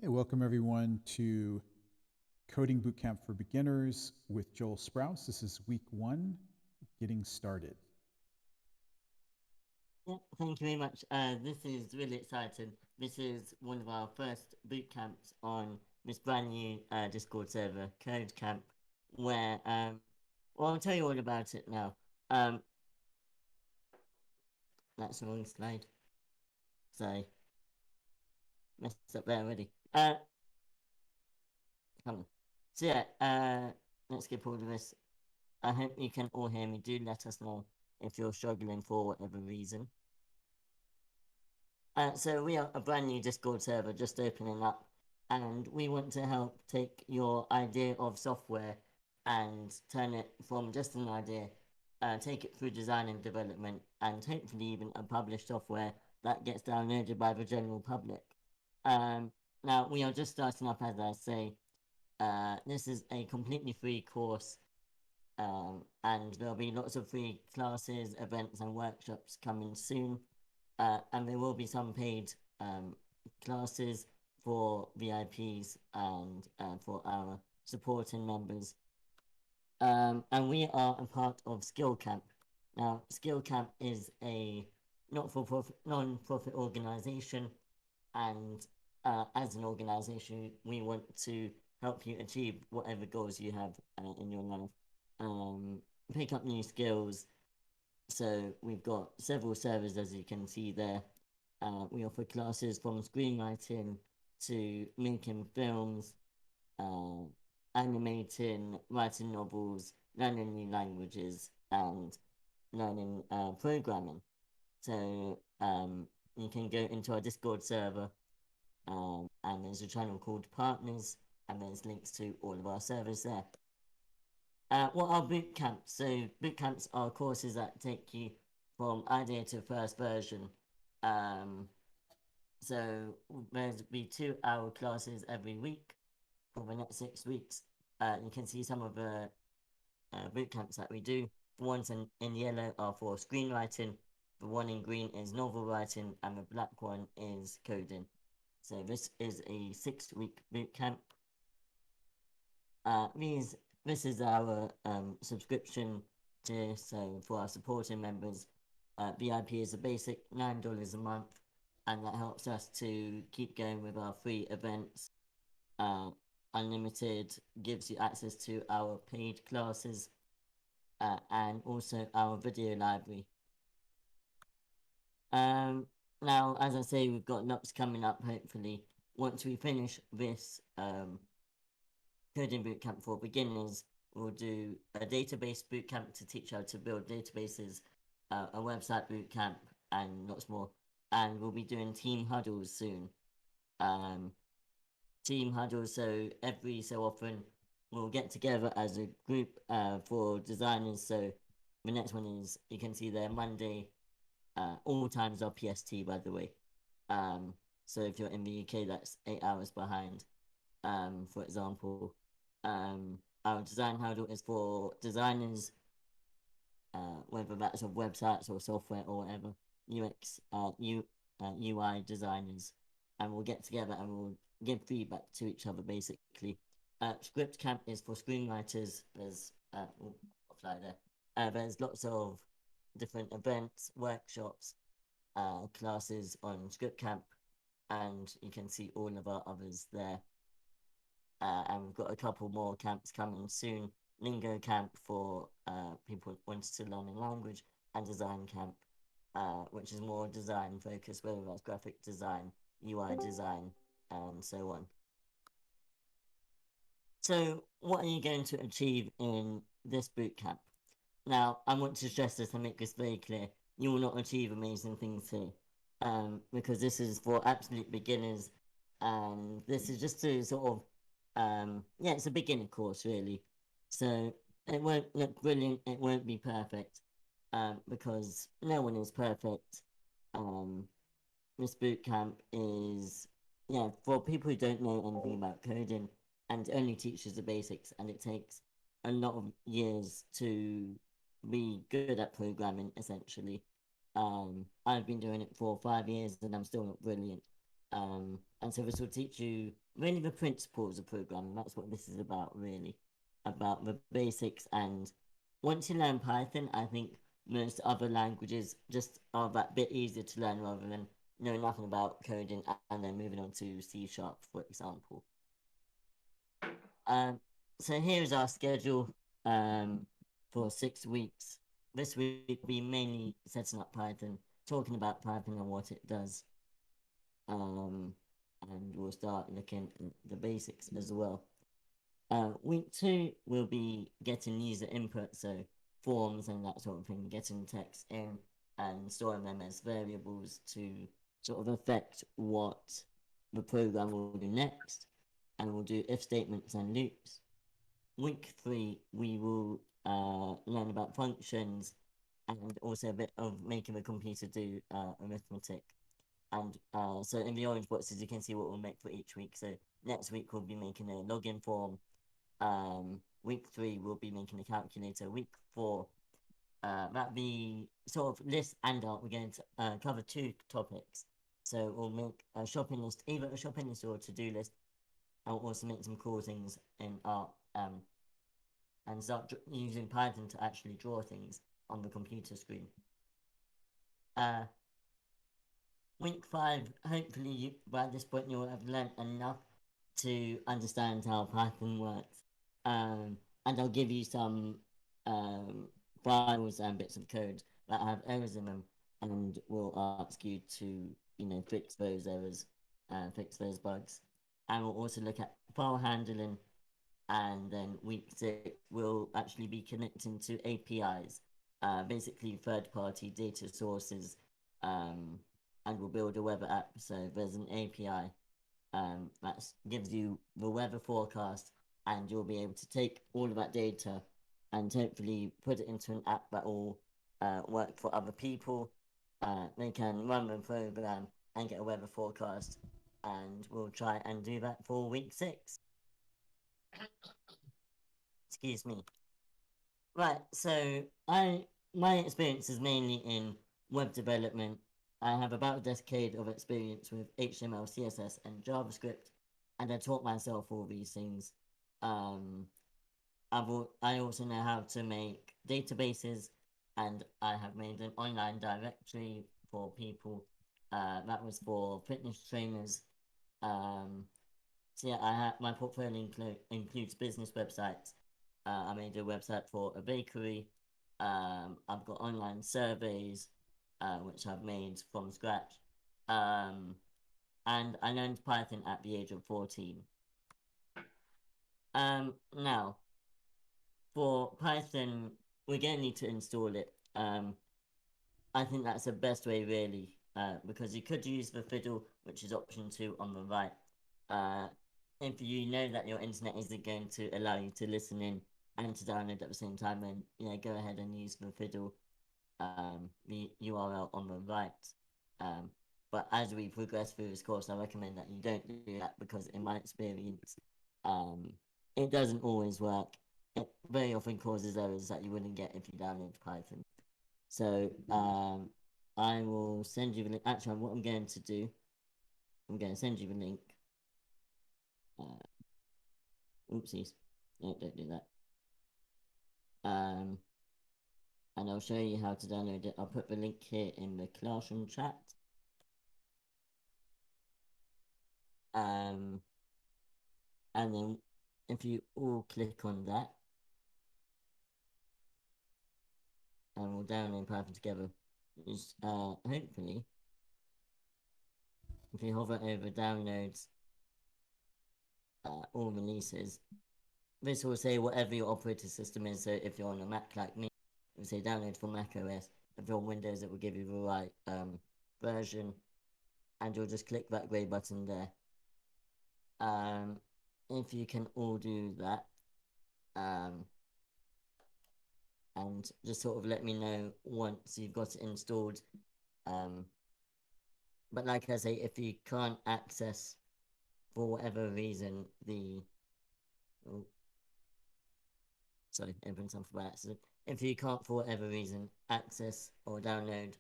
Hey, welcome everyone to Coding Bootcamp for Beginners with Joel Sprouse. This is week 1, getting started. Yeah, thank you very much. This is really exciting. This is one of our first boot camps on this brand new Discord server, CodeCamp, where well, I'll tell you all about it now. That's the wrong slide. Sorry, messed up there already. Come on. So yeah, let's skip all of this. I hope you can all hear me. Do let us know if you're struggling for whatever reason. So we are a brand new Discord server just opening up, and we want to help take your idea of software and turn it from just an idea, take it through design and development, and hopefully even a published software that gets downloaded by the general public. Now we are just starting up, as I say. This is a completely free course, and there'll be lots of free classes, events, and workshops coming soon. And there will be some paid classes for VIPs and for our supporting members. And we are a part of Skill Camp. Now, Skill Camp is a non-profit organization, and as an organization, we want to help you achieve whatever goals you have in your life. Pick up new skills. So we've got several servers, as you can see there. We offer classes from screenwriting to making films, uh, animating, writing novels, learning new languages, and learning programming. So you can go into our Discord server, and there's a channel called Partners, and there's links to all of our servers there. What are boot camps? So boot camps are courses that take you from idea to first version. Um, so there's be 2 hour classes every week for the next 6 weeks. You can see some of the boot camps that we do. The ones in yellow are for screenwriting. The one in green is novel writing, and the black one is coding. So this is a 6 week boot camp. This is our subscription tier. So for our supporting members, VIP is a basic $9 a month, and that helps us to keep going with our free events. Uh, Unlimited gives you access to our paid classes, and also our video library. Um, Now, as I say, we've got lots coming up. Hopefully, once we finish this coding bootcamp for beginners, we'll do a database bootcamp to teach how to build databases, a website bootcamp, and lots more. And we'll be doing team huddles soon. Um, Team huddles, so every so often we'll get together as a group for designers. So the next one is, you can see there, Monday. All times are PST, by the way. So if you're in the UK, that's 8 hours behind. For example, our design huddle is for designers, whether that's of websites or software or whatever, UI designers, and we'll get together and we'll give feedback to each other basically. Script camp is for screenwriters. There's fly there. There's lots of different events, workshops, classes on script camp, and you can see all of our others there. And we've got a couple more camps coming soon. Lingo camp for people who want to learn a language, and design camp, which is more design focused, whether that's graphic design, UI design, and so on. So, what are you going to achieve in this bootcamp? Now, I want to stress this and make this very clear. You will not achieve amazing things here, because this is for absolute beginners, and this is just to sort of, yeah, it's a beginner course really. So it won't look brilliant. It won't be perfect, because no one is perfect. Um, this boot camp is, yeah, for people who don't know anything about coding, and only teaches the basics, and it takes a lot of years to be good at programming essentially. I've been doing it for 5 years and I'm still not brilliant. And so this will teach you really the principles of programming. That's what this is about, really, about the basics. And once you learn Python, I think most other languages just are that bit easier to learn rather than knowing nothing about coding and then moving on to C Sharp, for example. So here's our schedule for 6 weeks. This week we'll be mainly setting up Python, talking about Python and what it does. And we'll start looking at the basics as well. Week 2 will be getting user input, so forms and that sort of thing, getting text in and storing them as variables to sort of affect what the program will do next. And we'll do if statements and loops. Week 3, we will learn about functions and also a bit of making the computer do arithmetic. And so in the orange boxes, you can see what we'll make for each week. So next week, we'll be making a login form. Week 3, we'll be making a calculator. Week 4, that'll be sort of list and art. We're going to cover 2 topics. So we'll make a shopping list, either a shopping list or a to-do list. And we'll also make some cool things in art and start using Python to actually draw things on the computer screen. Week 5, hopefully by this point you'll have learned enough to understand how Python works. And I'll give you some files and bits of code that have errors in them, and we'll ask you to, fix those errors and fix those bugs. And we'll also look at file handling, and then week 6 we'll actually be connecting to APIs, basically third-party data sources, and we'll build a weather app. So there's an API that gives you the weather forecast, and you'll be able to take all of that data and hopefully put it into an app that will work for other people. They can run the program and get a weather forecast, and we'll try and do that for week 6. Excuse me. Right, so my experience is mainly in web development. I have about a decade of experience with HTML, CSS, and JavaScript, and I taught myself all these things. I also know how to make databases, and I have made an online directory for people. That was for fitness trainers. So yeah, my portfolio includes business websites. I made a website for a bakery. I've got online surveys, which I've made from scratch. And I learned Python at the age of 14. Now, for Python, we're going to need to install it. I think that's the best way, really, because you could use the fiddle, which is option 2 on the right. If you know that your internet isn't going to allow you to listen in and to download at the same time, then go ahead and use the fiddle, the URL on the right. But as we progress through this course, I recommend that you don't do that, because in my experience, it doesn't always work. It very often causes errors that you wouldn't get if you download Python. So I will send you the link. Actually, what I'm going to do, I'm going to send you the link. Oopsies. No, don't do that. And I'll show you how to download it. I'll put the link here in the classroom chat. And then if you all click on that, and we'll download Python together. Just hopefully, if you hover over downloads, all releases, this will say whatever your operating system is. So if you're on a Mac like me, it will say download for Mac OS. If you're on Windows, it will give you the right version, and you'll just click that grey button there. If you can all do that, and just sort of let me know once you've got it installed. But like I say, if you can't access for whatever reason sorry, open something by accident. If you can't for whatever reason access or download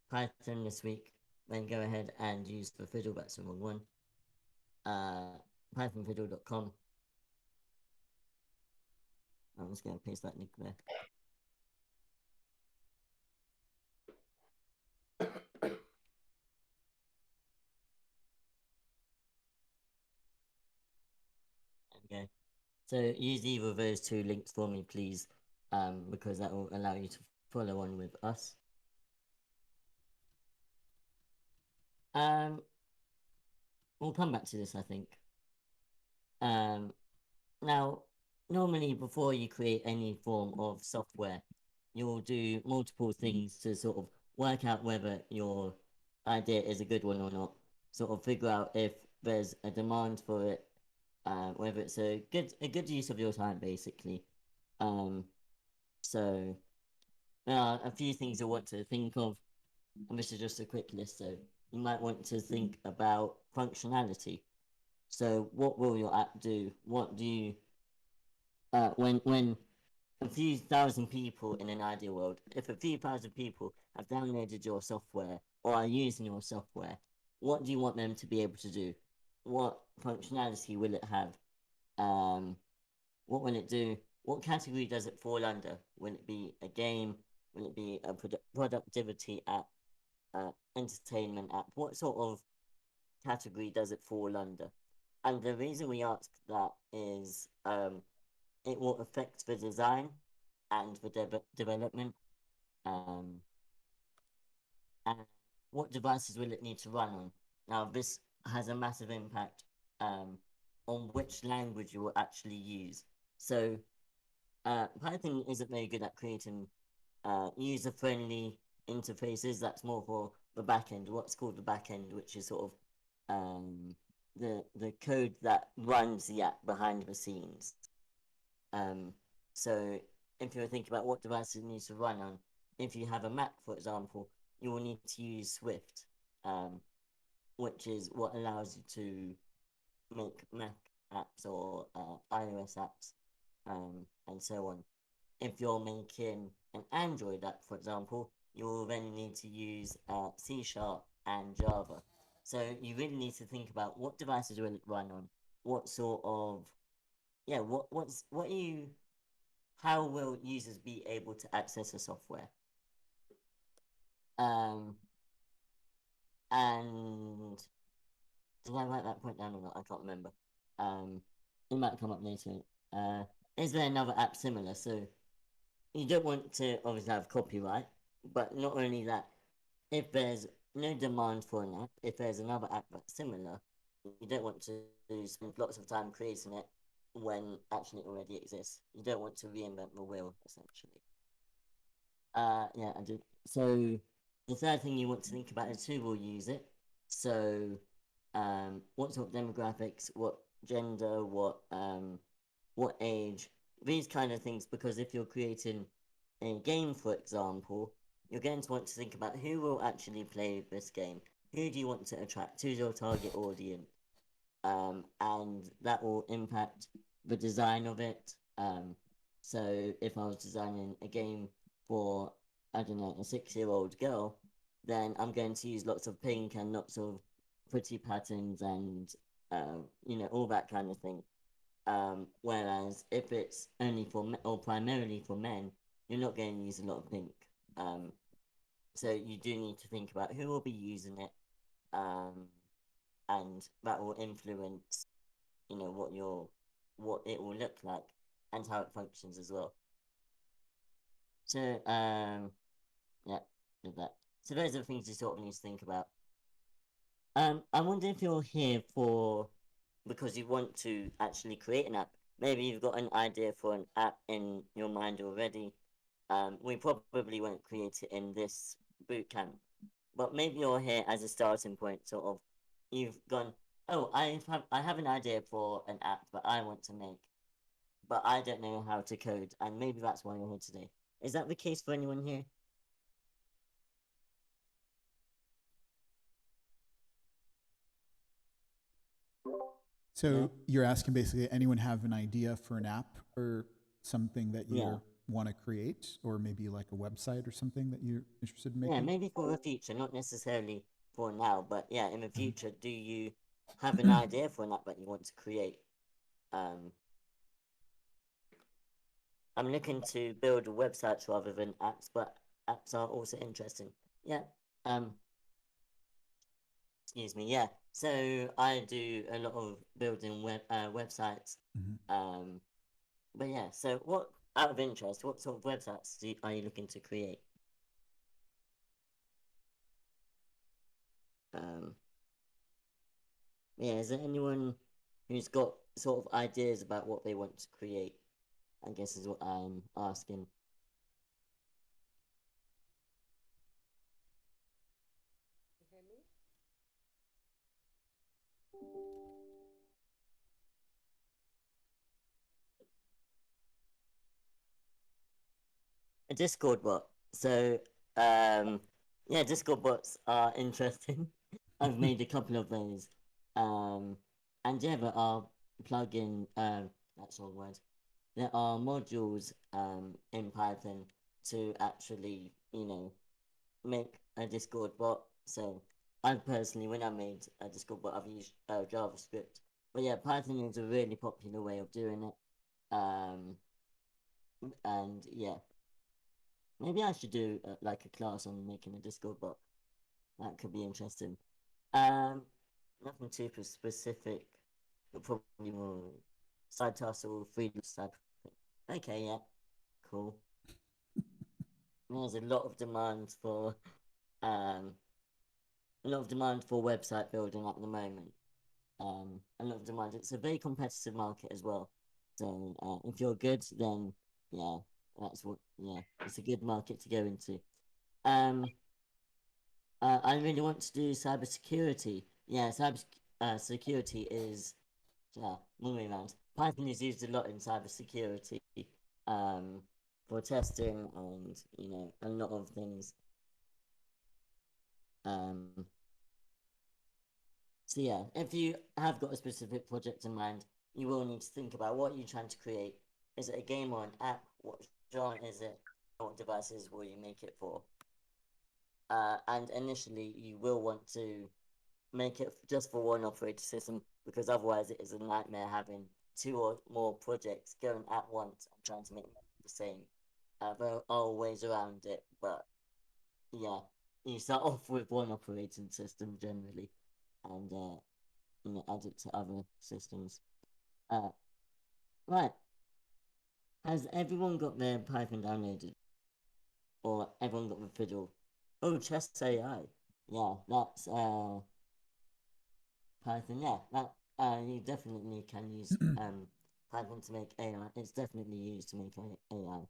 Python this week, then go ahead and use the fiddle. That's the wrong one. Pythonfiddle.com. I'm just going to paste that link there. Okay. So use either of those two links for me, please, because that will allow you to follow on with us. We'll come back to this, I think. Now, normally before you create any form of software, you'll do multiple things to sort of work out whether your idea is a good one or not. Sort of figure out if there's a demand for it, whether it's a good use of your time, basically. So there are a few things you want to think of, and this is just a quick list. So you might want to think about functionality. So what will your app do? What do you when a few thousand people in an ideal world, if a few thousand people have downloaded your software or are using your software, what do you want them to be able to do? What functionality will it have? What will it do? What category does it fall under? Will it be a game? Will it be a productivity app? Entertainment app? What sort of category does it fall under? And the reason we ask that is it will affect the design and the development. Um, and what devices will it need to run on? Now, this has a massive impact on which language you will actually use. So, Python isn't very good at creating user-friendly interfaces. That's more for the backend, what's called the backend, which is sort of the code that runs the app behind the scenes. So if you're thinking about what devices it needs to run on, if you have a Mac, for example, you will need to use Swift, which is what allows you to make Mac apps or iOS apps, and so on. If you're making an Android app, for example, you will then need to use C# and Java. So you really need to think about what devices will it run on, what sort of what are you how will users be able to access the software? And did I write that point down or not? I can't remember. It might come up later. Is there another app similar? So you don't want to obviously have copyright, but not only that, if there's no demand for an app, if there's another app that's similar, you don't want to spend lots of time creating it when actually it already exists. You don't want to reinvent the wheel, essentially. Yeah, I do. So the third thing you want to think about is who will use it. So, what sort of demographics, what gender, what age, these kind of things. Because if you're creating a game, for example, you're going to want to think about who will actually play this game. Who do you want to attract? Who's your target audience? And that will impact the design of it. So if I was designing a game for, I don't know, a 6-year-old girl, then I'm going to use lots of pink and lots of pretty patterns and, all that kind of thing. Whereas if it's only for or primarily for men, you're not going to use a lot of pink. So you do need to think about who will be using it, and that will influence what it will look like and how it functions as well. So yeah, did that. So those are the things you sort of need to think about. I wonder if you're here for because you want to actually create an app. Maybe you've got an idea for an app in your mind already. We probably won't create it in this bootcamp, but maybe you're here as a starting point. Sort of, you've gone, oh, I have an idea for an app that I want to make, but I don't know how to code, and maybe that's why you're here today. Is that the case for anyone here? So Yeah. you're asking basically, anyone have an idea for an app or something that you Yeah. want to create, or maybe like a website or something that you're interested in Yeah, making? maybe for the future, not necessarily for now. But yeah, in the future, do you have an idea for an app that you want to create? I'm looking to build websites rather than apps, but apps are also interesting. Yeah. Um, excuse me. Yeah. So I do a lot of building websites. Mhm. But yeah. So what, out of interest, what sort of websites are you looking to create? Um, yeah. Is there anyone who's got sort of ideas about what they want to create? I guess is what I'm asking. A Discord bot. So, yeah, Discord bots are interesting. I've made a couple of those. Um, and yeah, there are plugin, that's all word. There are modules in Python to actually, make a Discord bot. So, I personally, when I made a Discord bot, I've used JavaScript. But yeah, Python is a really popular way of doing it. Um, and yeah, maybe I should do like a class on making a Discord bot. That could be interesting. Um, Nothing too specific, but probably more side tussle, freedom side. Okay, yeah, cool. There's um, a lot of demand for website building at the moment. A lot of demand. It's a very competitive market as well. So if you're good, then yeah, it's a good market to go into. Um, I really want to do cybersecurity. Yeah, security is long way around. Python is used a lot in cybersecurity, um, for testing and a lot of things. Um, so yeah, if you have got a specific project in mind, you will need to think about what you're trying to create. Is it a game or an app? What genre is it? What devices will you make it for? And initially, you will want to make it just for one operating system because otherwise it is a nightmare having two or more projects going at once and trying to make them the same. There are ways around it, but yeah, you start off with one operating system generally, and add it to other systems. Uh, right, has everyone got their Python downloaded, or everyone got the fiddle? Oh, Chess AI. Yeah, that's Python, yeah, that you definitely can use Python to make AI. It's definitely used to make AI.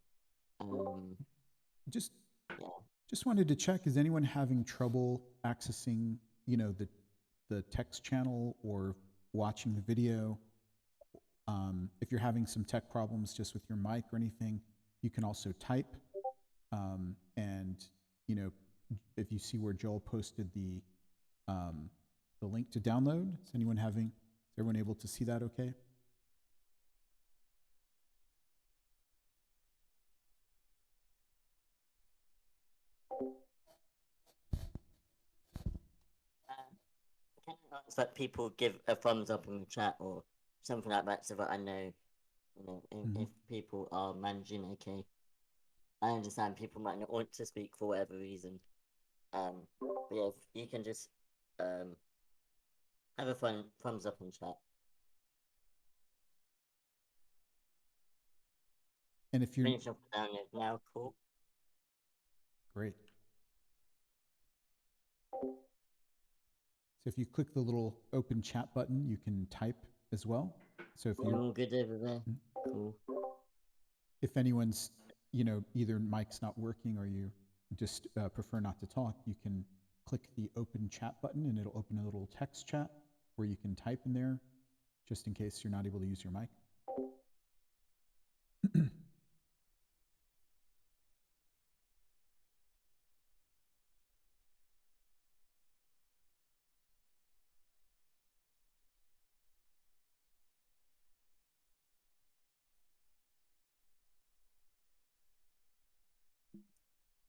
Just Yeah, just wanted to check, is anyone having trouble accessing, the text channel or watching the video? If you're having some tech problems just with your mic or anything, you can also type. And you know, if you see where Joel posted the link to download, is everyone able to see that? Okay. uh, can I ask that people give a thumbs up in the chat or something like that so that I know, if people are managing okay. I understand people might not want to speak for whatever reason. But yeah, if you can just um have a fun thumbs up in chat. And if you're Finish off the download now, cool. great. So if you click the little open chat button, you can type as well. So We're all good over there. Cool. if anyone's, either mic's not working or you just prefer not to talk, you can click the open chat button and it'll open a little text chat where you can type in there just in case you're not able to use your mic.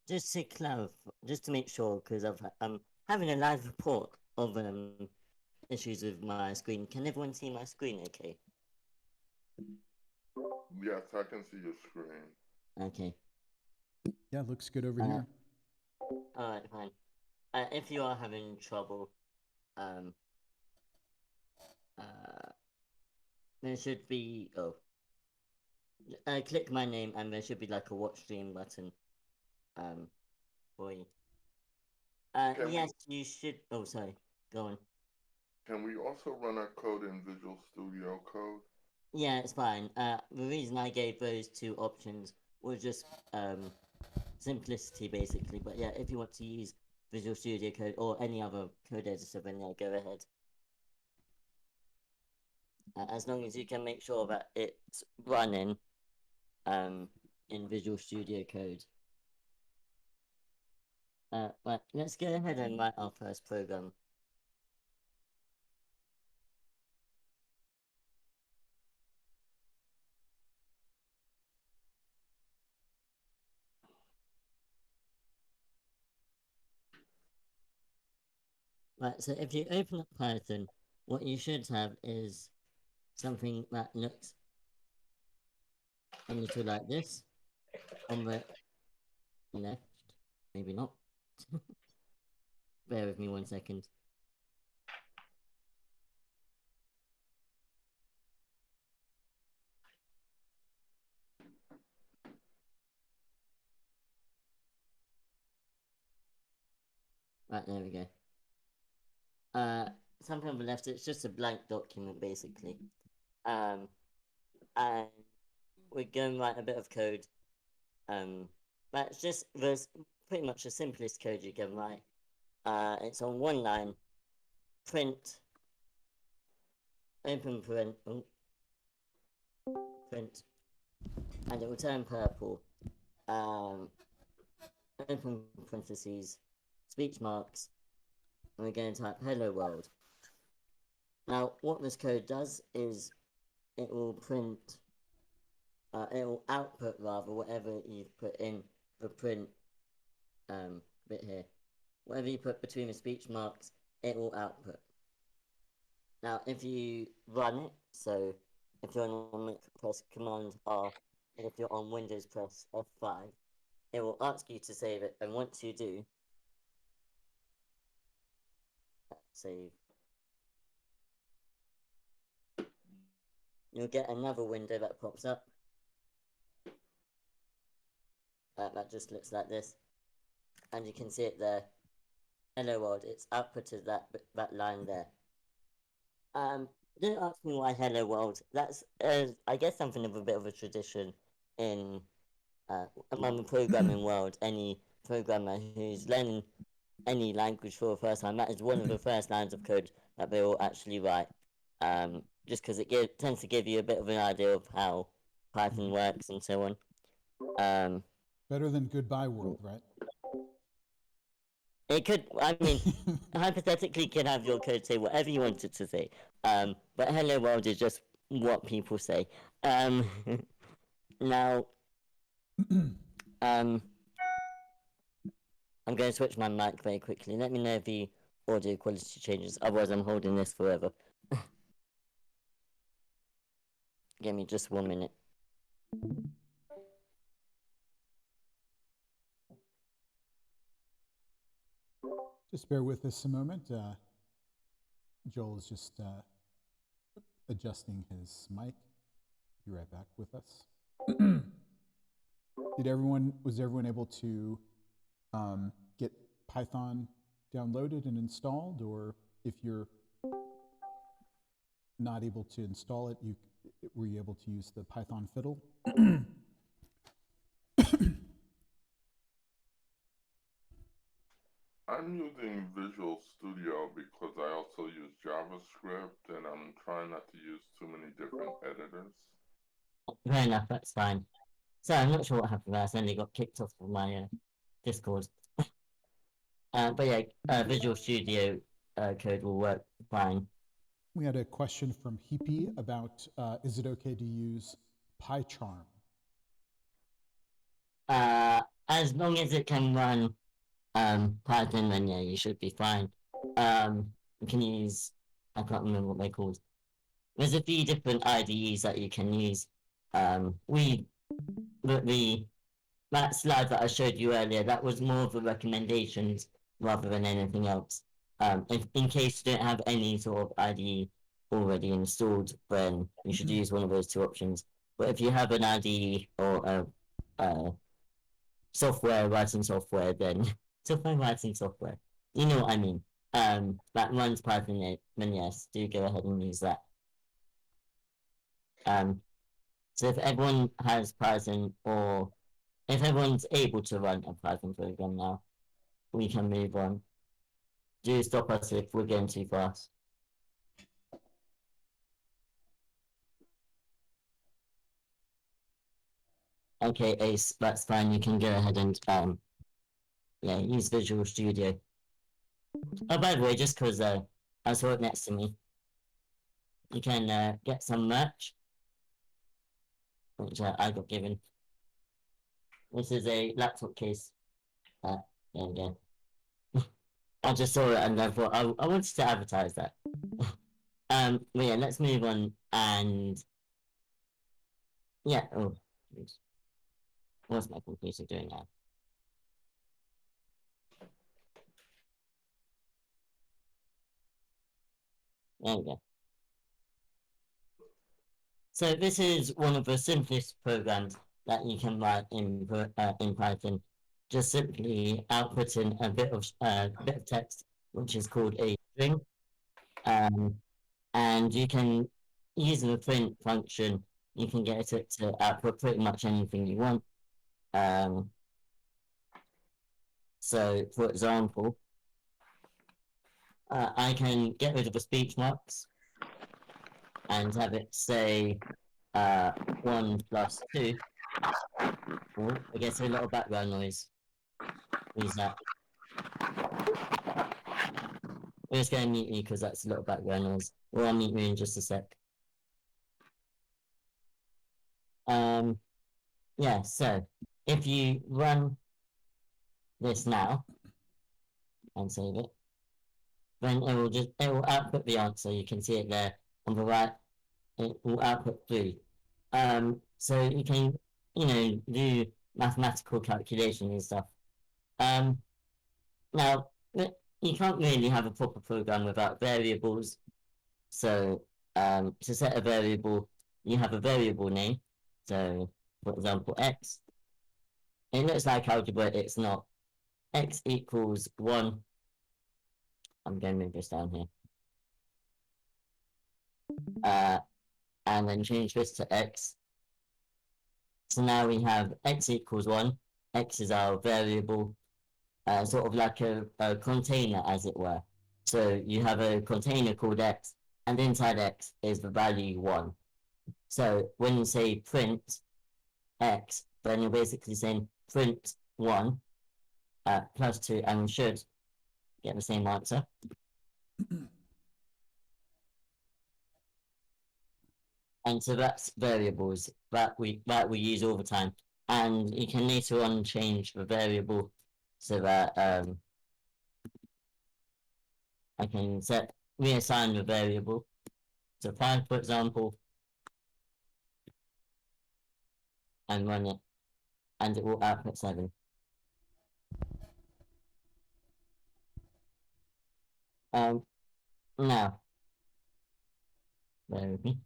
Just to clarify, just to make sure, because having a live report of issues with my screen. Can everyone see my screen? Okay. Yes, I can see your screen. Okay. Yeah, looks good over here. All right, fine. If you are having trouble, um, there should be click my name and there should be like a watch stream button, for you. Yes, you should. Oh, sorry. Go on. Can we also run our code in Visual Studio Code? Yeah, it's fine. The reason I gave those two options was just simplicity, basically. But yeah, if you want to use Visual Studio Code or any other code editor, then yeah, go ahead. As long as you can make sure that it's running in Visual Studio Code. But let's go ahead and write our first program. Right, so if you open up Python, what you should have is something that looks a little like this on the left. Maybe not. Bear with me 1 second. Right, there we go. Something on the left, it's just a blank document basically. And we're going to write a bit of code. That's just there's pretty much the simplest code you can write. It's on one line, print, open print, and it will turn purple. Open parentheses, speech marks, and we're going to type hello world. Now, what this code does is it will print, it will output rather whatever you've put in the print bit here. Whatever you put between the speech marks, it will output. Now, if you run it, so if you're on Mac, press Command R, and if you're on Windows, press F5, it will ask you to save it, and once you do, save, you'll get another window that pops up. That just looks like this, and you can see it there. Hello world, it's outputted that line there. Don't ask me why hello world. That's I guess something of a bit of a tradition in among the programming world. Any programmer who's learning any language for the first time, that is one of the first lines of code that they will actually write. Just because it tends to give you a bit of an idea of how Python works and so on. Better than goodbye world, right? It could, I mean, hypothetically, can have your code say whatever you want it to say. But hello world is just what people say. Now, I'm going to switch my mic very quickly. Let me know if the audio quality changes. Otherwise, I'm holding this forever. Give me just 1 minute. Just bear with us a moment. Joel is just adjusting his mic. Be right back with us. Was everyone able to get Python downloaded and installed? Or if you're not able to install it, were you able to use the Python fiddle? I'm using Visual Studio because I also use JavaScript and I'm trying not to use too many different editors. Fair enough, that's fine. So I'm not sure what happened there. I suddenly got kicked off of my Discord. But yeah, Visual Studio code will work fine. We had a question from Heapy about is it okay to use PyCharm? As long as it can run Python, then yeah, you should be fine. You can use, I can't remember what they're called. There's a few different IDEs that you can use. That slide that I showed you earlier, that was more of a recommendations rather than anything else. In case you don't have any sort of IDE already installed, then you should use one of those two options. But if you have an IDE or a software writing software, then software writing software, you know what I mean. That runs Python, then yes, do go ahead and use that. So if everyone has Python, or if everyone's able to run a Python program now, we can move on. Do stop us if we're going too fast. Okay, Ace, that's fine. You can go ahead and yeah, use Visual Studio. Oh, by the way, just because I saw it next to me, you can get some merch, which I got given. This is a laptop case. There we go. I just saw it and I thought I wanted to advertise that. But yeah, let's move on and yeah. Oh, geez. What's my computer doing now? There we go. So this is one of the simplest programs that you can write in Python. Just simply outputting a bit of text, which is called a string, and you can use the print function. You can get it to output pretty much anything you want. So, for example, I can get rid of the speech marks and have it say 1 plus 2. Oh, I guess a little background noise. What is that? We're just going to mute you because that's a little background noise. We'll mute you in just a sec. Yeah, so if you run this now and save it, then it will output the answer. You can see it there on the right. It will output 3. So you can, do mathematical calculations and stuff. Now you can't really have a proper program without variables. So to set a variable, you have a variable name. So for example, x. It looks like algebra. It's not. X equals 1. I'm going to move this down here. And then change this to x. So now we have x equals 1. X is our variable, sort of like a container, as it were. So you have a container called x, and inside x is the value 1. So when you say print x, then you're basically saying print 1 plus 2, and we should get the same answer. And so that's variables that we use all the time. And you can later on change the variable so that I can reassign the variable to 5, for example, and run it, and it will output 7. Now, bear with me.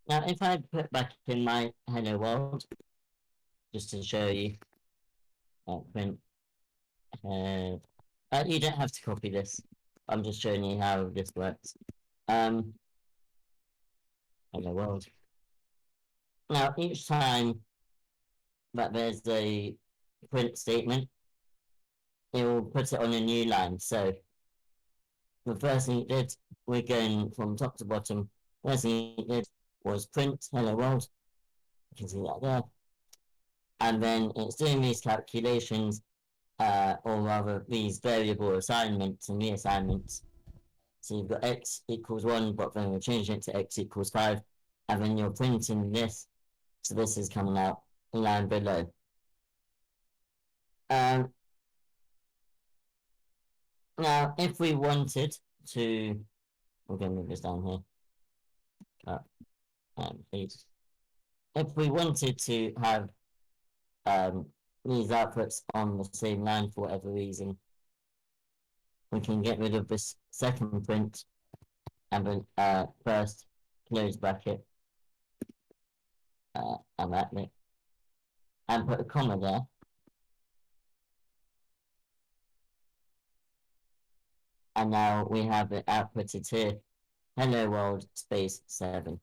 Now, if I put back in my hello world, just to show you, print, you don't have to copy this. I'm just showing you how this works. Hello world. Now, each time that there's a print statement, it will put it on a new line. So the first thing it did, we're going from top to bottom. First thing it did was print hello world. You can see that there. And then it's doing these calculations, or rather these variable assignments and reassignments. So you've got x equals 1, but then we're changing it to x equals 5. and then you're printing this, so this is coming out a line below. Now, if we wanted to, we're going to move this down here. Please. If we wanted to have these outputs on the same line for whatever reason, we can get rid of this second print and then first close bracket and that bit, and put a comma there. And now we have it outputted here, hello world space 7.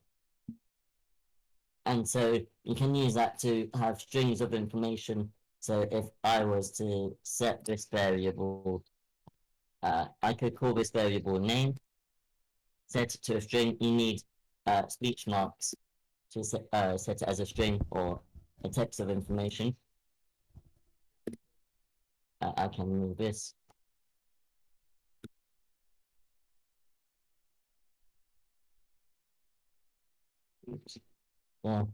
And so you can use that to have strings of information. So if I was to set this variable, I could call this variable name, set it to a string. You need speech marks to set it as a string or a text of information. I can move this. Oops. Yeah.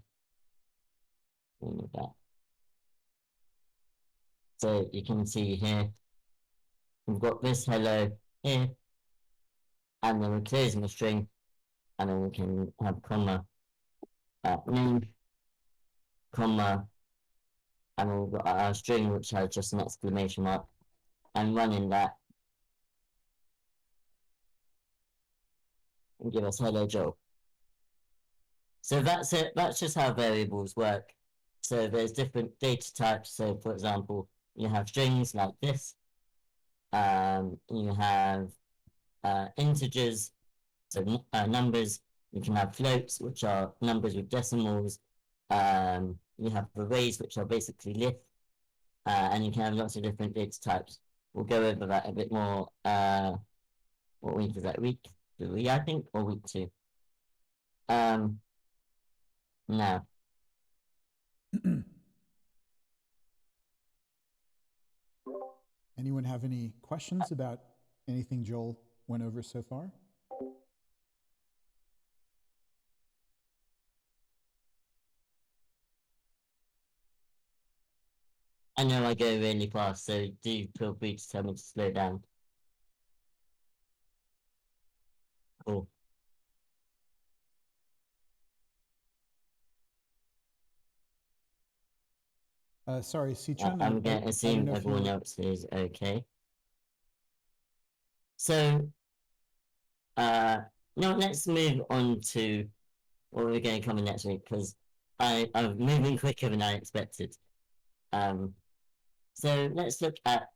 Move that. So you can see here, we've got this hello here, and then we're closing the string, and then we can have comma, name, comma, and then we've got our string which has just an exclamation mark, and running that will give us hello Joel. So that's it. That's just how variables work. So there's different data types. So for example, you have strings like this. You have integers, so numbers. You can have floats, which are numbers with decimals. You have arrays, which are basically lists. And you can have lots of different data types. We'll go over that a bit more. What week is that? Week 3, I think, or week 2. Now. Anyone have any questions about anything Joel went over so far? I know I go really fast, so do feel free to tell me to slow down. Cool. Sorry, Sichun. I'm going to assume everyone else is okay. So, no, let's move on to what we're going to cover next week, because I'm moving quicker than I expected. So let's look at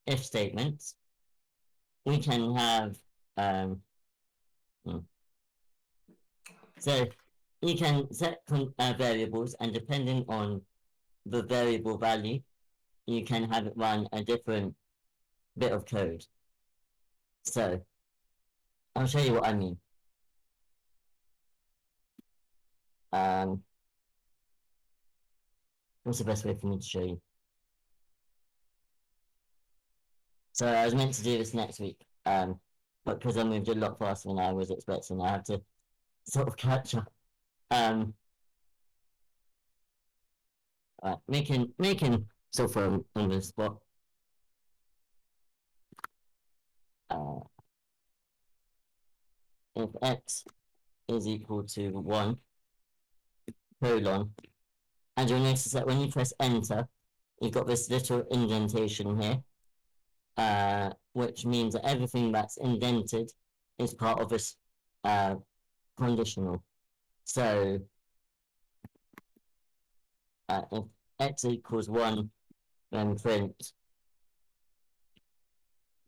if statements. We can have so you can set variables, and depending on the variable value, you can have it run a different bit of code. So I'll show you what I mean. What's the best way for me to show you? So I was meant to do this next week, but because I moved a lot faster than I was expecting, I had to sort of catch up. Making software on the spot. If x is equal to 1, colon, and you'll notice that when you press enter, you've got this little indentation here, which means that everything that's indented is part of this conditional. So if x equals 1, then print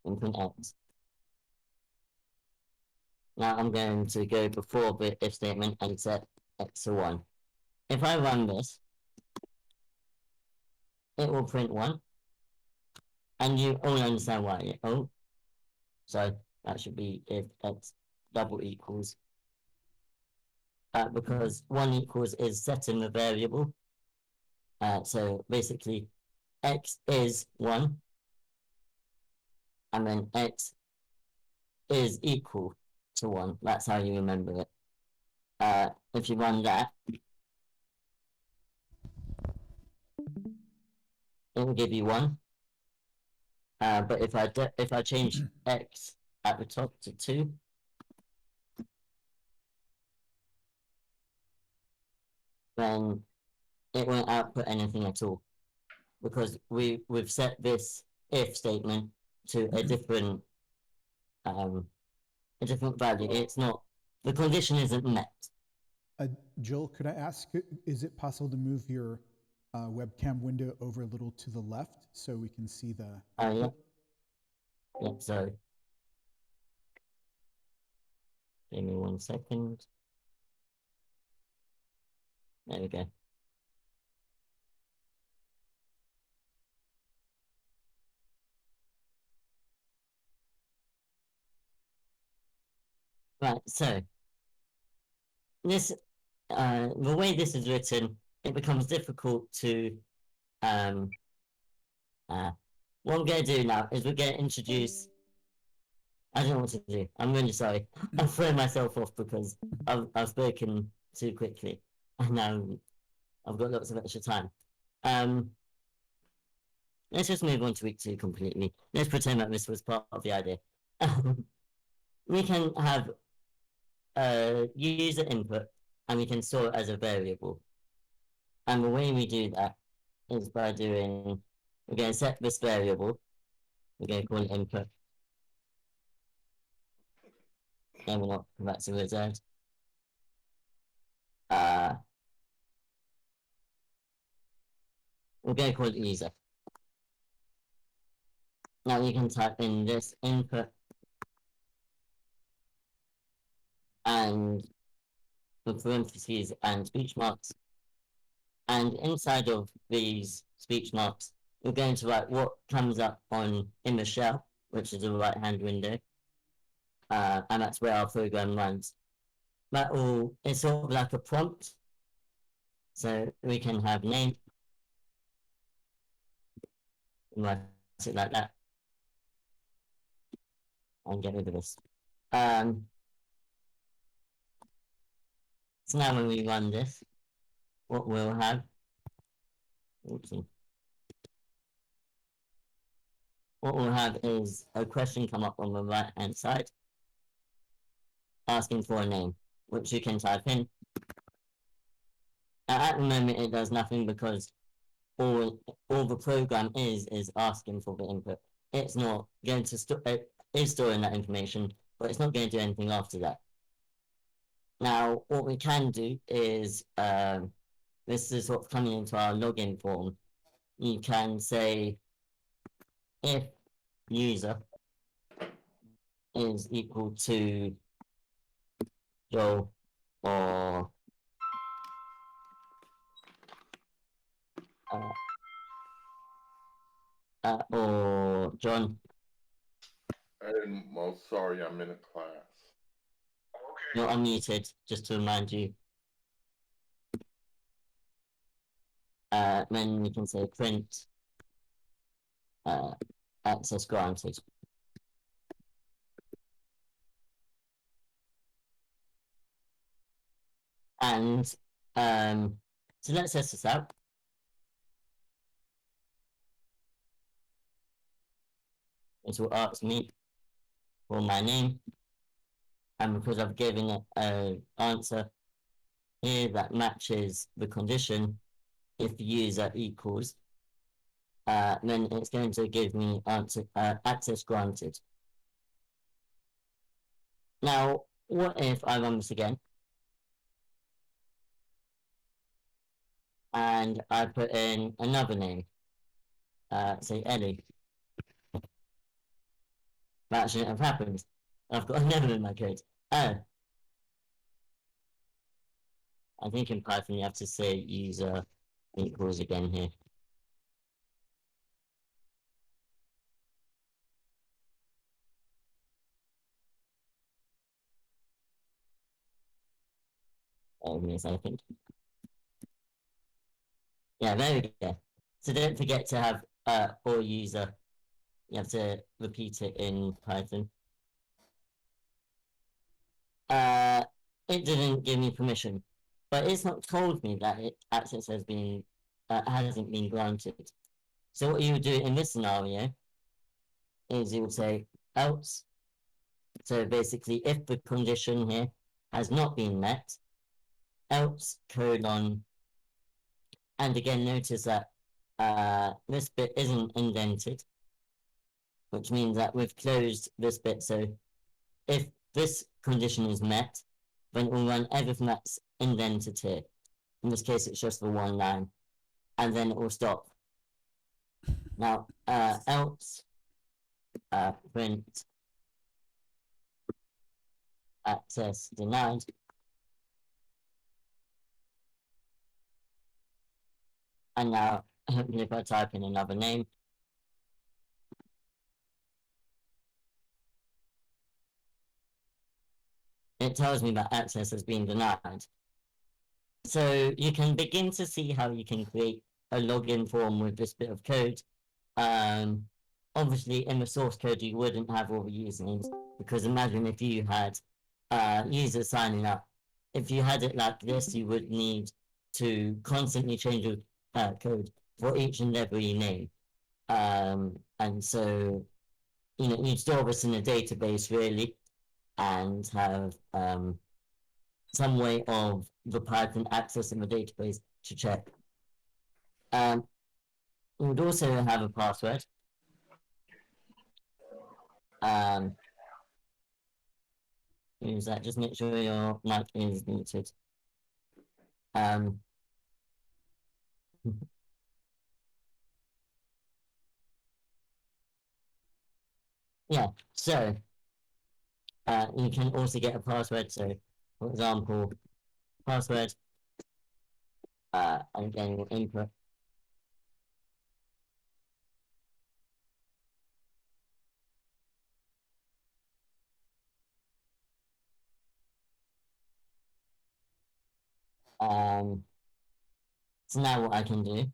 x. Now I'm going to go before the if statement and set x to 1. If I run this, it will print 1. And you all understand why. Oh, so that should be if x double equals. Because 1 equals is setting the variable. So basically, x is 1. And then x is equal to 1. That's how you remember it. if you run that, it will give you 1. But if I change x at the top to 2, then it won't output anything at all, because we've set this if statement to a different value. It's not, the condition isn't met. Joel, could I ask, is it possible to move your webcam window over a little to the left so we can see the Yeah. Yeah, so give me 1 second. There we go. Right, so this, the way this is written, it becomes difficult to, what I'm going to do now is we're going to introduce, I don't know what to do, I'm really sorry, I'm throwing myself off because I've spoken too quickly, and now I've got lots of extra time. Let's just move on to week 2 completely. Let's pretend that this was part of the idea. We can have user input, and we can store it as a variable. And the way we do that is by doing, we're going to set this variable, we're going to call it input, and we're not come back to the result. We're going to call it user. Now you can type in this input and with parentheses and speech marks, and inside of these speech marks we're going to write what comes up in the shell, which is a right hand window, and that's where our program runs. That all is sort of like a prompt, so we can have name, write it like that, and get rid of this. So now when we run this, what we'll have, oopsie, what we'll have is a question come up on the right hand side asking for a name, which you can type in. At the moment it does nothing because all the program is asking for the input. It's not going to it is storing that information, but it's not going to do anything after that. Now what we can do is, this is sort of coming into our login form. You can say if user is equal to Joel or John. And well, sorry, I'm in a class. You're unmuted, just to remind you. Then we can say print access granted. And so let's test this out. It will ask me for my name, and because I've given it an answer here that matches the condition, if user equals, then it's going to give me answer access granted. Now, what if I run this again? And I put in another name, say Ellie. That shouldn't have happened. I've got another in my code. Oh. I think in Python you have to say user equals again here. Give me a second. Yeah, there we go. So don't forget to have or user. You have to repeat it in Python. it didn't give me permission, but it's not told me that access has been hasn't been granted. So what you would do in this scenario is you would say else. So basically, if the condition here has not been met, else colon, and again notice that this bit isn't indented, which means that we've closed this bit. So if this condition is met, then it will run everything that's indented here. In this case, it's just the one line, and then it will stop. Now, else print access denied. And now, if I type in another name, it tells me that access has been denied. So you can begin to see how you can create a login form with this bit of code. Obviously, in the source code, you wouldn't have all the usernames, because imagine if you had users signing up. If you had it like this, you would need to constantly change your code for each and every name. And so, you'd store this in a database really, and have some way of the Python accessing the database to check. We would also have a password. Use that. Just make sure your mic is muted. Yeah. So you can also get a password. So, for example, password. And again, your input. So now what I can do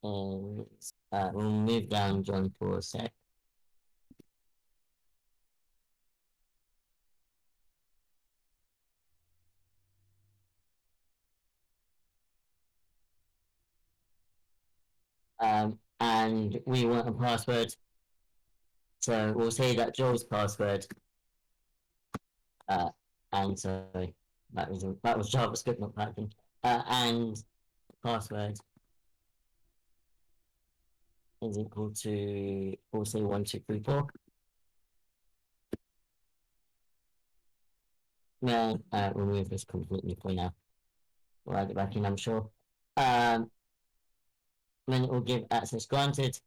is we'll move down John for a sec. And we want a password. So we'll say that Joel's password. And sorry, that was JavaScript, not Python. And password is equal to, we'll say 1234. Then remove this completely for now. We'll add it back in, I'm sure. Then it will give access granted.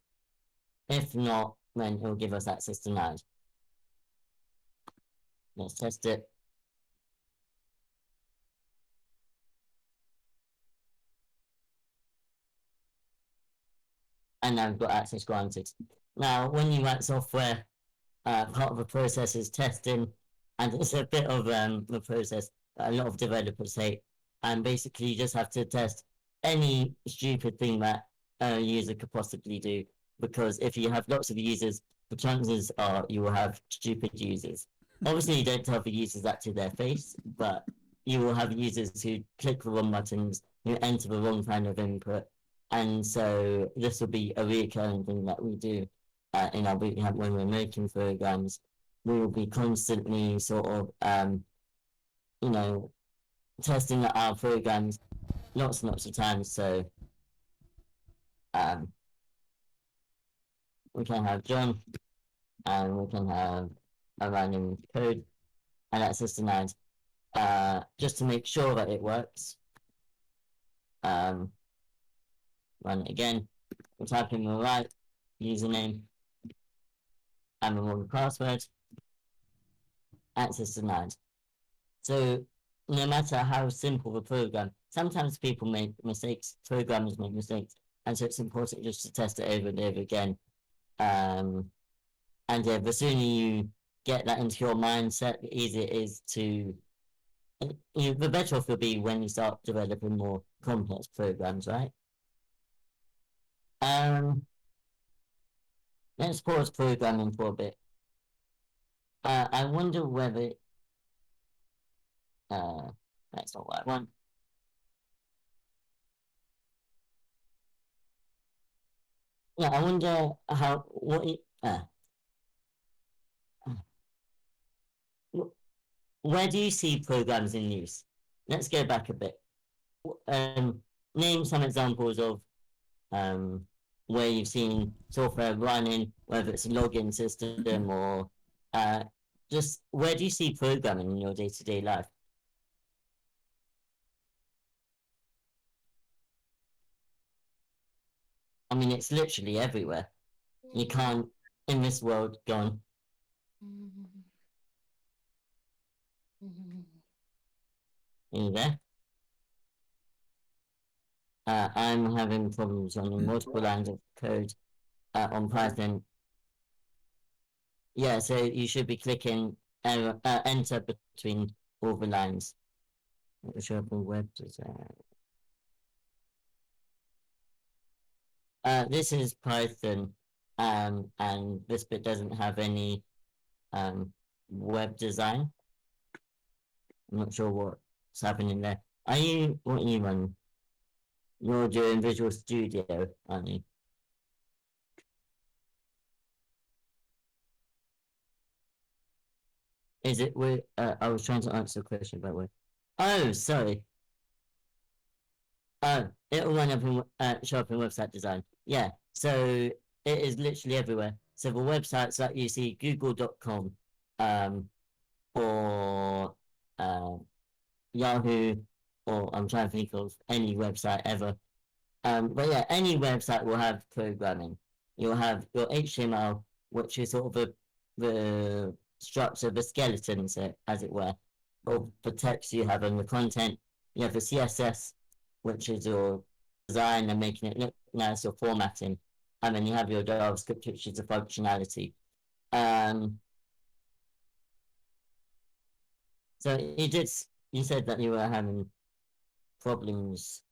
If not, then it will give us access denied. Let's test it. And now we've got access granted. Now, when you write software, part of the process is testing, and it's a bit of the process that a lot of developers hate. And basically, you just have to test any stupid thing that a user could possibly do, because if you have lots of users, the chances are you will have stupid users. Obviously, you don't tell the users that to their face, but you will have users who click the wrong buttons, who enter the wrong kind of input, and so this will be a recurring thing that we do in our bootcamp when we're making programs. We will be constantly sort of, testing our programs lots and lots of times. So we can have John, and we can have a random code, and access denied. Just to make sure that it works. Run it again. We'll type in the right username and the wrong password. Access denied. So no matter how simple the program, sometimes people make mistakes, programmers make mistakes, and so it's important just to test it over and over again. And yeah, the sooner you get that into your mindset, the easier it is to, the better off you'll be when you start developing more complex programs, right? Let's pause programming for a bit. I wonder whether That's not what I want. Yeah, I wonder where do you see programs in use? Let's go back a bit. Um, Name some examples of um, where you've seen software running, whether it's a login system or uh, just where do you see programming in your day-to-day life? I mean, it's literally everywhere. You can't, in this world, go on. Are you there? I'm having problems running multiple lines of code on Python. Yeah, so you should be clicking enter between all the lines. Shareable web design. This is Python, and this bit doesn't have any web design. I'm not sure what's happening there. What are you running? You're doing Visual Studio, aren't you? Is it I was trying to answer a question about where. Oh, sorry. Oh, it'll run up in show up in website design. Yeah, so it is literally everywhere. So the websites that you see, google.com, or uh, Yahoo, or I'm trying to think of any website ever. But yeah, any website will have programming. You'll have your HTML, which is sort of the structure, the skeleton, so, as it were, of the text you have and the content. You have the CSS, which is your design and making it look nice, your formatting. And then you have your JavaScript, which is the functionality. So you said that you were having problems,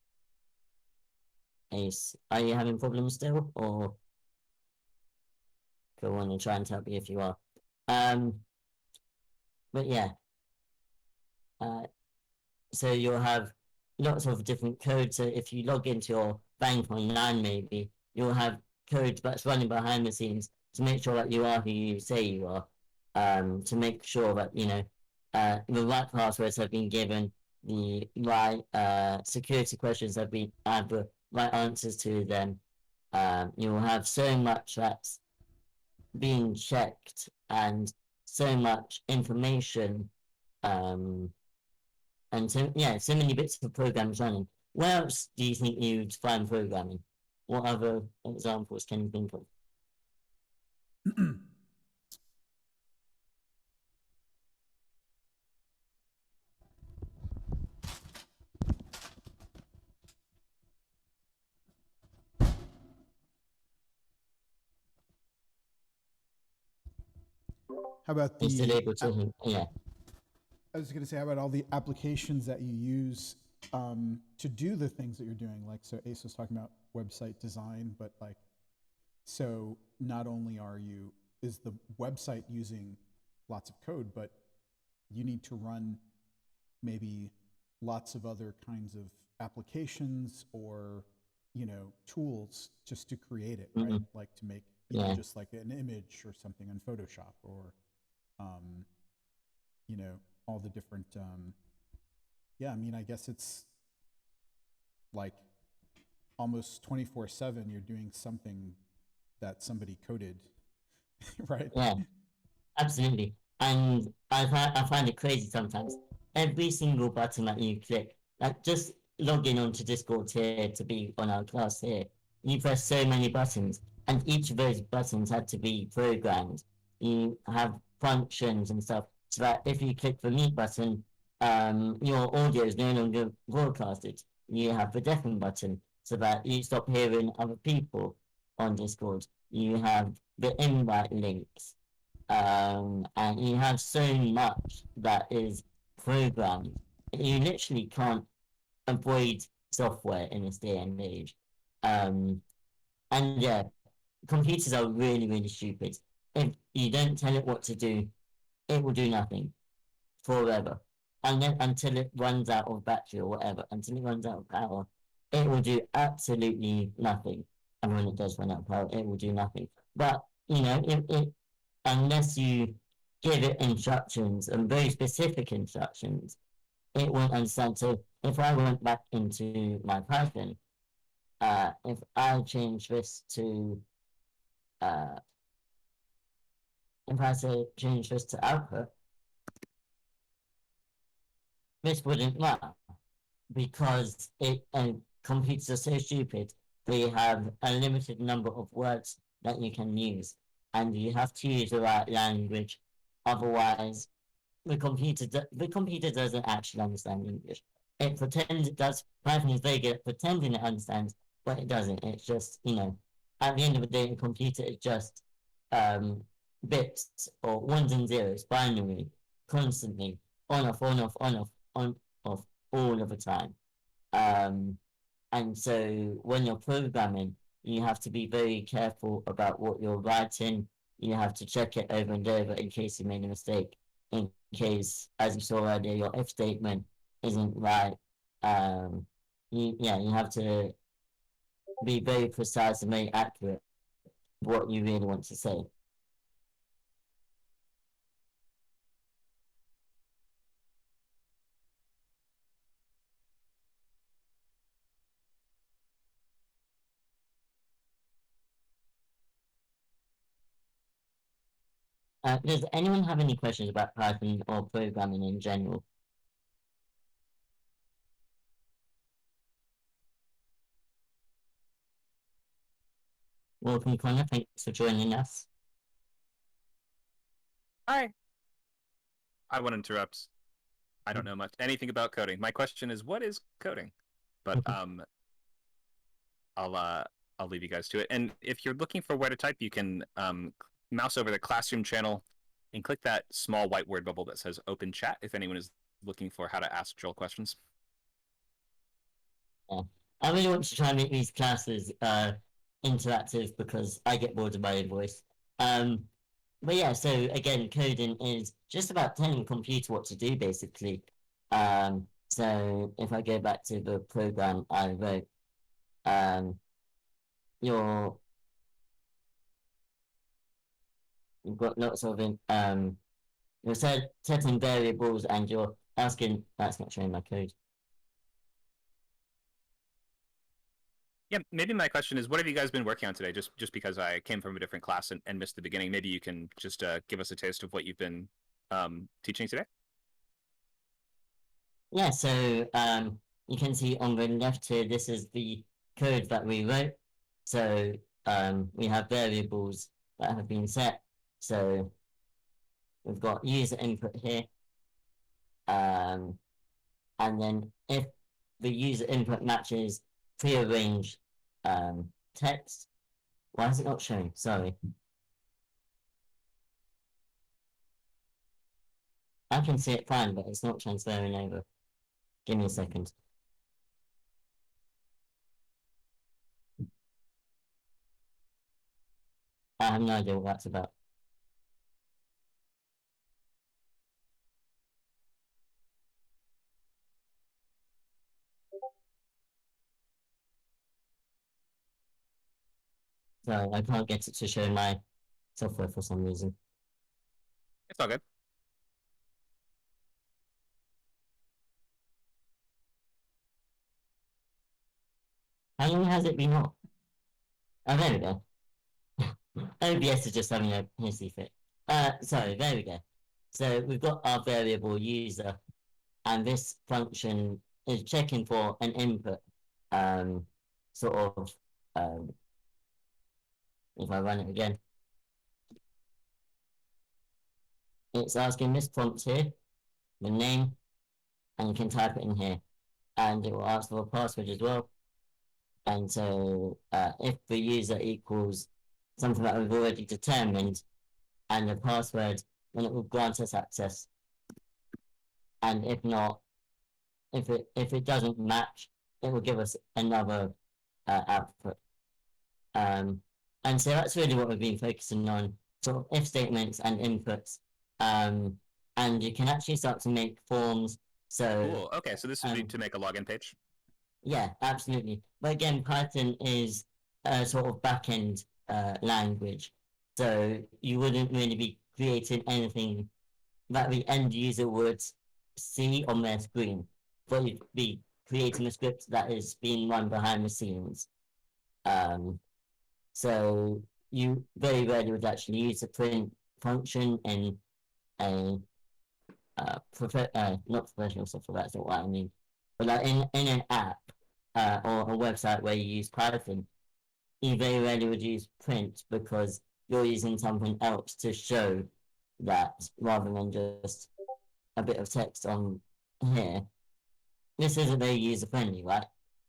Ace. Are you having problems still? Or go on and try and tell me if you are. Um, but yeah, uh, so you'll have lots of different code. So if you log into your bank online, maybe you'll have code that's running behind the scenes to make sure that you are who you say you are. To make sure that the right passwords have been given, the right security questions have the right answers to them. You will have so much that's being checked and so much information, um, and so many bits of programs running. Where else do you think you'd find programming? What other examples can you think of? How about You're still the able to, yeah. I was going to say, how about all the applications that you use to do the things that you're doing? Like, so Ace was talking about website design, but like, so not only is the website using lots of code, but you need to run maybe lots of other kinds of applications or, tools just to create it, right? Mm-hmm. Like to make, Yeah. just like an image or something on Photoshop or, all the different, I mean, I guess it's like almost 24/7 you're doing something that somebody coded, right? Yeah. Absolutely. And I find it crazy sometimes. Every single button that you click, like just logging onto Discord here to be on our class here, you press so many buttons, and each of those buttons had to be programmed. You have functions and stuff, so that if you click the mute button, your audio is no longer broadcasted. You have the deafen button, so that you stop hearing other people on Discord. You have the invite links, and you have so much that is programmed. You literally can't avoid software in this day and age. And yeah, computers are really, really stupid. If you don't tell it what to do, it will do nothing forever. and then until it runs out of battery or whatever, until it runs out of power, it will do absolutely nothing. And when it does run out of power, it will do nothing. But you know, unless you give it instructions and very specific instructions, it won't understand. So if I went back into my Python, if I change this to if I say change this to output, this wouldn't run because computers are so stupid. They have a limited number of words that you can use, and you have to use the right language. Otherwise, the computer doesn't actually understand English. It pretends it does. Python is very good at pretending it understands, but it doesn't. It's just, you know, at the end of the day, a computer is just um, bits or ones and zeros, binary, constantly on off, on off, on off, on off, all of the time. Um, and so when you're programming, you have to be very careful about what you're writing. You have to check it over and over in case you made a mistake. In case, as you saw earlier, your if statement isn't right. You have to be very precise and very accurate what you really want to say. Does anyone have any questions about Python or programming in general? Welcome, Connor. Thanks for joining us. Hi. I won't interrupt. I don't know much anything about coding. My question is, what is coding? But I'll leave you guys to it. And if you're looking for where to type, you can mouse over the classroom channel and click that small white word bubble that says open chat if anyone is looking for how to ask Joel questions. Yeah. I really want to try and make these classes interactive because I get bored of my own voice. But yeah, so again, coding is just about telling the computer what to do, basically. So if I go back to the program I wrote, you've got lots of you're setting variables and you're asking. That's not showing my code. Yeah, maybe my question is, what have you guys been working on today? Just because I came from a different class and missed the beginning, maybe you can just give us a taste of what you've been teaching today. Yeah, so you can see on the left here, this is the code that we wrote. So we have variables that have been set. So we've got user input here. And then if the user input matches prearranged text, why is it not showing? Sorry. I can see it fine, but it's not transferring over. Give me a second. I have no idea what that's about. So I can't get it to show my software for some reason. It's all good. How long has it been on? Oh, there we go. OBS is just having a hissy fit. Sorry, there we go. So we've got our variable user, and this function is checking for an input. Sort of, if I run it again, it's asking this prompt here, the name, and you can type it in here, and it will ask for a password as well. And so, if the user equals something that we've already determined, and the password, then it will grant us access. And if not, if it doesn't match, it will give us another output. And so that's really what we've been focusing on, sort of if statements and inputs. And you can actually start to make forms So Cool. Okay, so this would be um, to make a login page. yeah, absolutely. But again, Python is a sort of backend language, so you wouldn't really be creating anything that the end user would see on their screen, but you'd be creating a script that is being run behind the scenes. Um, so you very rarely would actually use a print function in a not professional software. That's not what I mean. But like in an app or a website where you use Python, you very rarely would use print because you're using something else to show that rather than just a bit of text on here. This isn't very user friendly, right?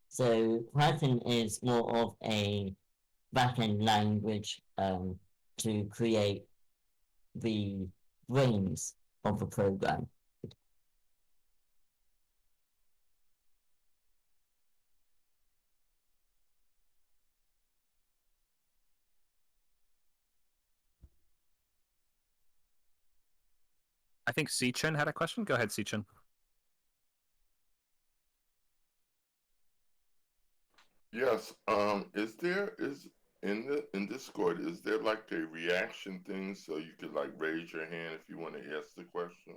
So Python is more of a backend language to create the brains of the program. I think Sichin had a question. Go ahead, Sichin. Yes. Is in Discord, is there like a reaction thing so you could like raise your hand if you want to ask the question?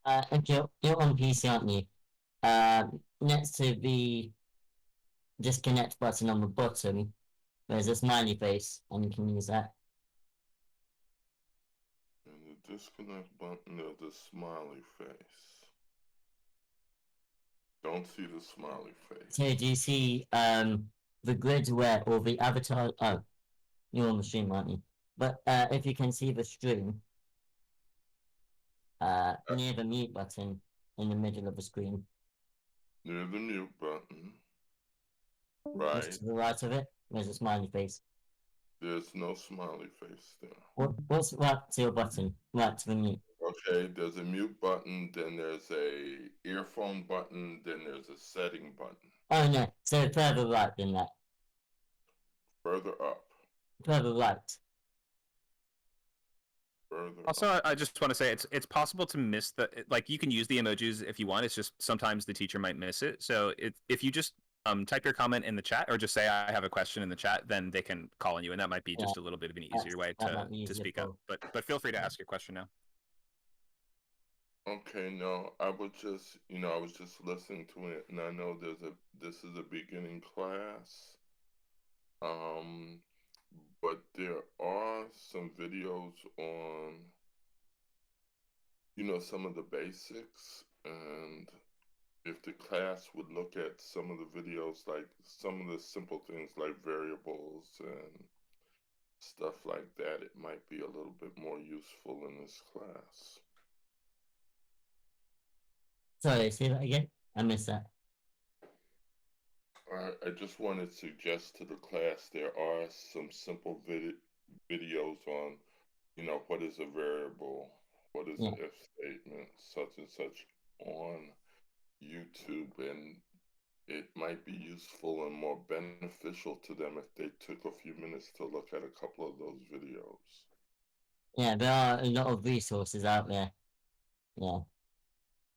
If you're on PC, aren't you? Next to the disconnect button on the bottom, there's a smiley face, and you can use that. And the disconnect button, there's the smiley face. Don't see the smiley face. So do you see the grid where or the avatar? Oh, you're on the stream, aren't you? But if you can see the stream near the mute button in the middle of the screen, Near the mute button. just Right. to the right of it, there's a smiley face. There's no smiley face there. What's right to your button? Right to the mute. Okay, there's a mute button, then there's a earphone button, then there's a setting button. Oh no, so further right than that. Further up. Further right. Further Also, up. I just want to say it's possible to miss the like you can use the emojis if you want. It's just sometimes the teacher might miss it. So if you just type your comment in the chat or just say I have a question in the chat, then they can call on you, and that might be just a little bit of an easier way That might be to easier speak for. up. But feel free to ask your question now. Okay, no, I was just listening to it, and I know this is a beginning class. But there are some videos on, some of the basics, and if the class would look at some of the videos, like some of the simple things like variables and stuff like that, it might be a little bit more useful in this class. Sorry, say that again. I missed that. I just want to suggest to the class there are some simple videos on, what is a variable, what is Yeah. an if statement, such and such on YouTube, and it might be useful and more beneficial to them if they took a few minutes to look at a couple of those videos. Yeah, there are a lot of resources out there. Yeah,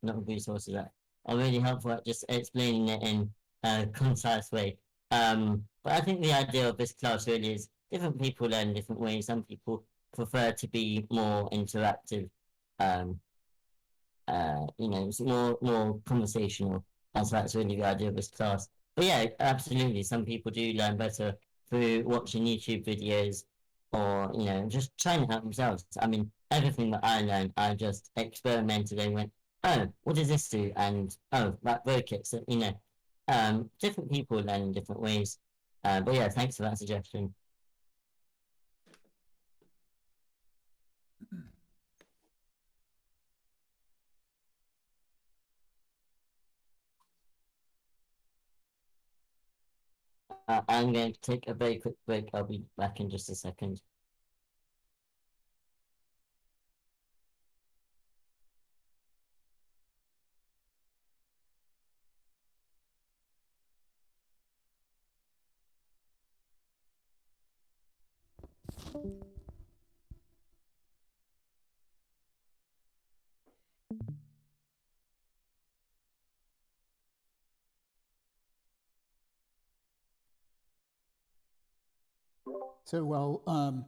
a lot of resources that are really helpful at just explaining it in a concise way. But I think the idea of this class really is different people learn different ways. Some people prefer to be more interactive. Um, it's more conversational. That's really the idea of this class. But yeah, absolutely. Some people do learn better through watching YouTube videos or just trying to help themselves. I mean, everything that I learned, I just experimented and went, oh, what does this do? And oh, that broke it. So different people learn in different ways. But yeah, thanks for that suggestion. I'm going to take a very quick break. I'll be back in just a second. So while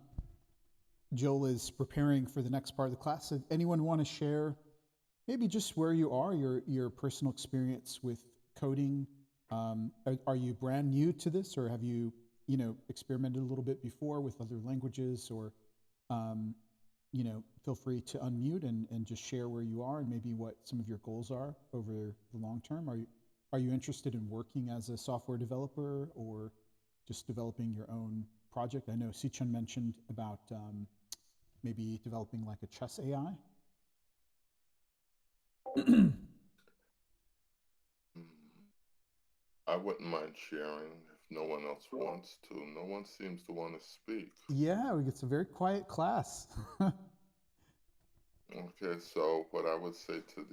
Joel is preparing for the next part of the class, does anyone want to share maybe just where you are, your personal experience with coding? Are you brand new to this, or have you experimented a little bit before with other languages? Or feel free to unmute and just share where you are and maybe what some of your goals are over the long term. Are you interested in working as a software developer or just developing your own project? I know Sichun mentioned about maybe developing like a chess AI. Mm, I wouldn't mind sharing if no one else wants to. No one seems to want to speak. Yeah, it's a very quiet class. Okay, so what I would say to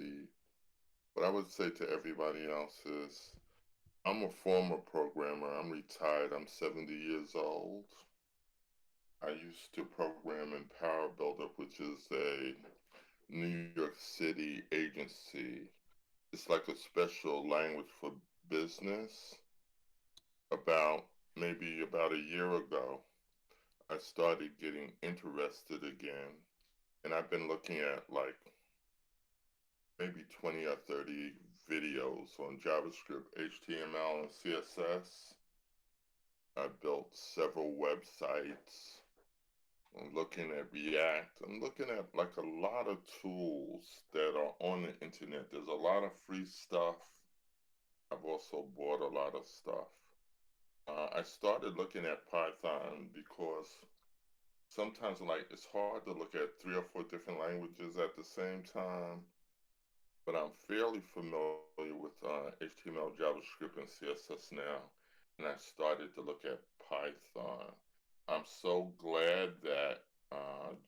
everybody else is, I'm a former programmer. I'm retired. I'm 70 years old. I used to program in Power Builder, which is a New York City agency. It's like a special language for business. Maybe about a year ago, I started getting interested again, and I've been looking at like maybe 20 or 30 videos on JavaScript, HTML, and CSS. I built several websites. I'm looking at React. I'm looking at like a lot of tools that are on the internet. There's a lot of free stuff. I've also bought a lot of stuff. I started looking at Python because sometimes like it's hard to look at 3 or 4 different languages at the same time. But I'm fairly familiar with HTML, JavaScript, and CSS now, and I started to look at Python. I'm so glad that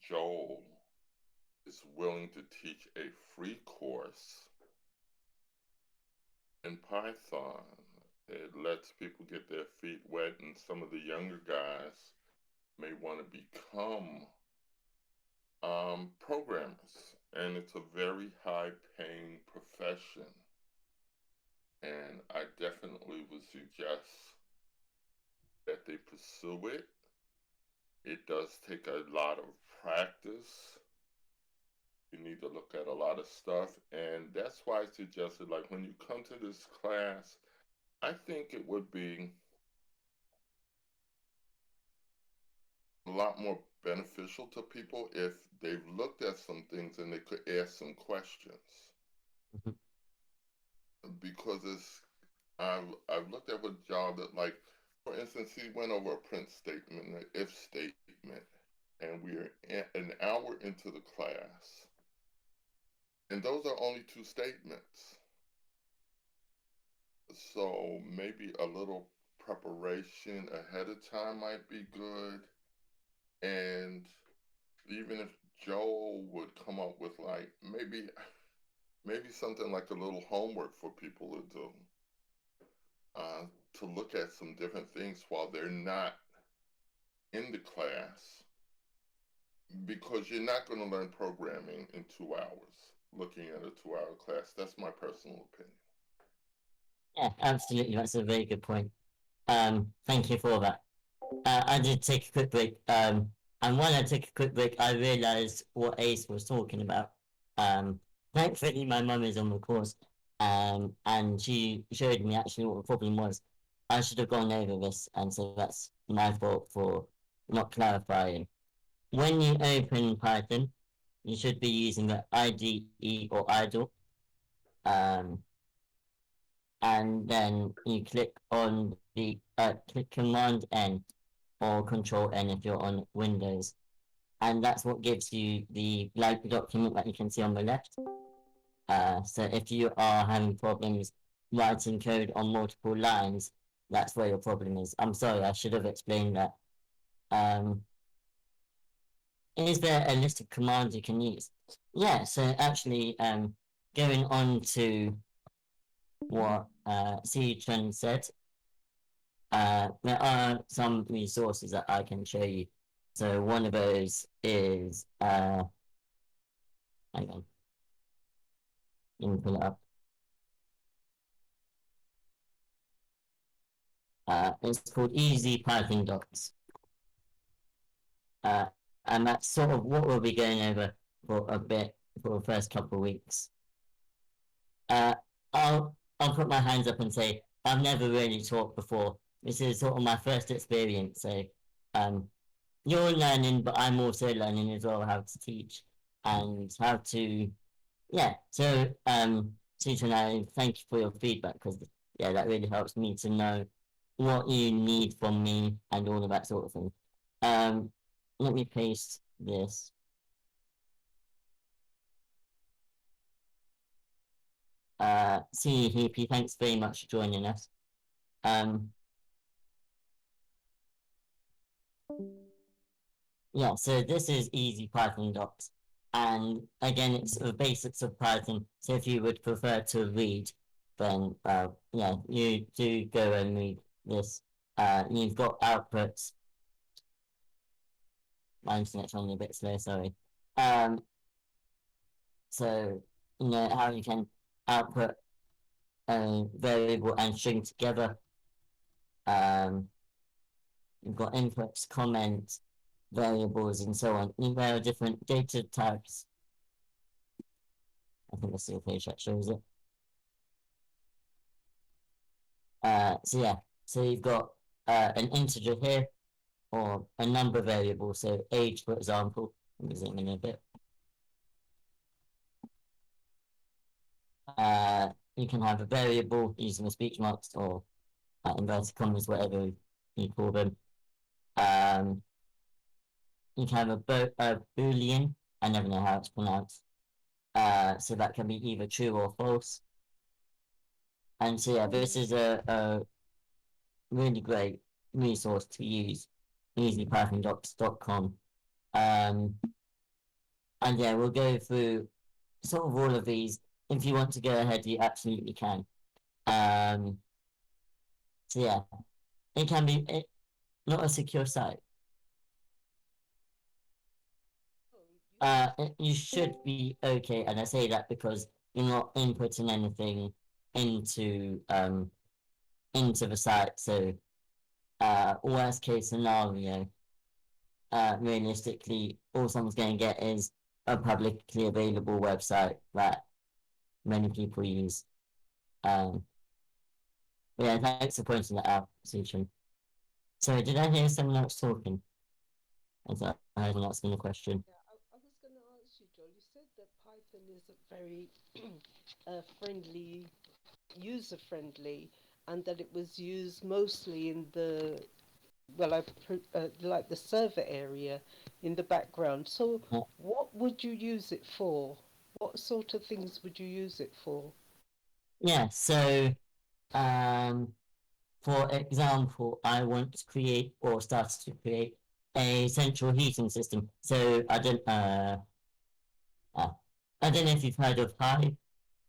Joel is willing to teach a free course in Python. It lets people get their feet wet, and some of the younger guys may want to become programmers. And it's a very high paying profession. And I definitely would suggest that they pursue it. It does take a lot of practice. You need to look at a lot of stuff. And that's why I suggested, like, when you come to this class, I think it would be a lot more beneficial to people if they've looked at some things and they could ask some questions. Because I've looked at what John did, like, for instance, he went over a print statement, an if statement, and we're an hour into the class. And those are only 2 statements. So maybe a little preparation ahead of time might be good. And even if Joel would come up with like maybe something like a little homework for people to do, to look at some different things while they're not in the class, because you're not going to learn programming in 2 hours looking at a 2-hour class. That's my personal opinion. Yeah, absolutely. That's a very good point. Thank you for that. I did take a quick break. And when I took a quick break, I realized what Ace was talking about. Thankfully, my mum is on the course, and she showed me actually what the problem was. I should have gone over this, and so that's my fault for not clarifying. When you open Python, you should be using the IDE or idle, um, and then you click on the click Command N or Control N if you're on Windows, and that's what gives you the blank document that you can see on the left. So if you are having problems writing code on multiple lines, that's where your problem is. I'm sorry, I should have explained that. Um, is there a list of commands you can use? Yeah, so actually, going on to what C Chen said, there are some resources that I can show you. So one of those is, hang on, let me pull it up. It's called Easy Python Docs. And that's sort of what we'll be going over for a bit for the first couple of weeks. I'll put my hands up and say I've never really taught before. This is sort of my first experience, so you're learning, but I'm also learning as well how to teach and how to, yeah. So teacher, and I thank you for your feedback, because yeah, that really helps me to know what you need from me and all of that sort of thing. Let me paste this. See you, Hippie. Thanks very much for joining us. Yeah, so this is easy Python docs. And again, it's the basics of Python. So if you would prefer to read, then yeah, you do go and read this. You've got outputs. My internet's running a bit slow, sorry. So you know how you can output a variable and string together. You've got inputs, comments, variables, and so on. There are different data types. I think that's the page that shows it. So yeah, so you've got an integer here, or a number variable, so age, for example. Let me zoom in a bit. You can have a variable using the speech marks, or inverted commas, whatever you call them. You can have a boolean. I never know how it's pronounced. So that can be either true or false. And so yeah, this is a really great resource to use, easypythondocs.com. And yeah, we'll go through sort of all of these. If you want to go ahead, you absolutely can. So yeah, it can be not a secure site. You should be okay, and I say that because you're not inputting anything into the site. So worst case scenario, realistically, all someone's going to get is a publicly available website that many people use. Yeah, thanks for pointing that out, Suchin. So, did I hear someone else talking? I thought I was asking a question. Yeah, I was going to ask you, Joel. You said that Python isn't very friendly, user friendly, and that it was used mostly in the like the server area in the background. So, what would you use it for? What sort of things would you use it for? Yeah, so for example, I want to create or start to create a central heating system. So I don't know if you've heard of Hive,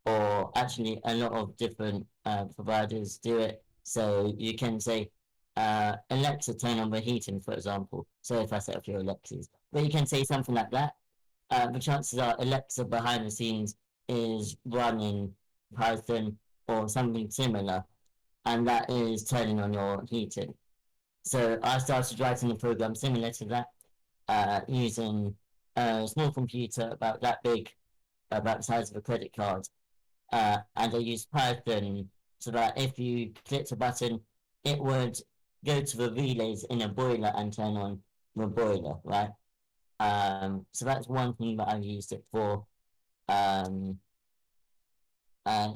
or actually a lot of different providers do it. So you can say, Alexa, turn on the heating, for example. So if I set up your Alexas, but you can say something like that. The chances are Alexa behind the scenes is running Python or something similar, and that is turning on your heating. So I started writing a program similar to that, using a small computer about that big, about the size of a credit card, and I used Python so that if you clicked a button, it would go to the relays in a boiler and turn on the boiler, right? So that's one thing that I've used it for.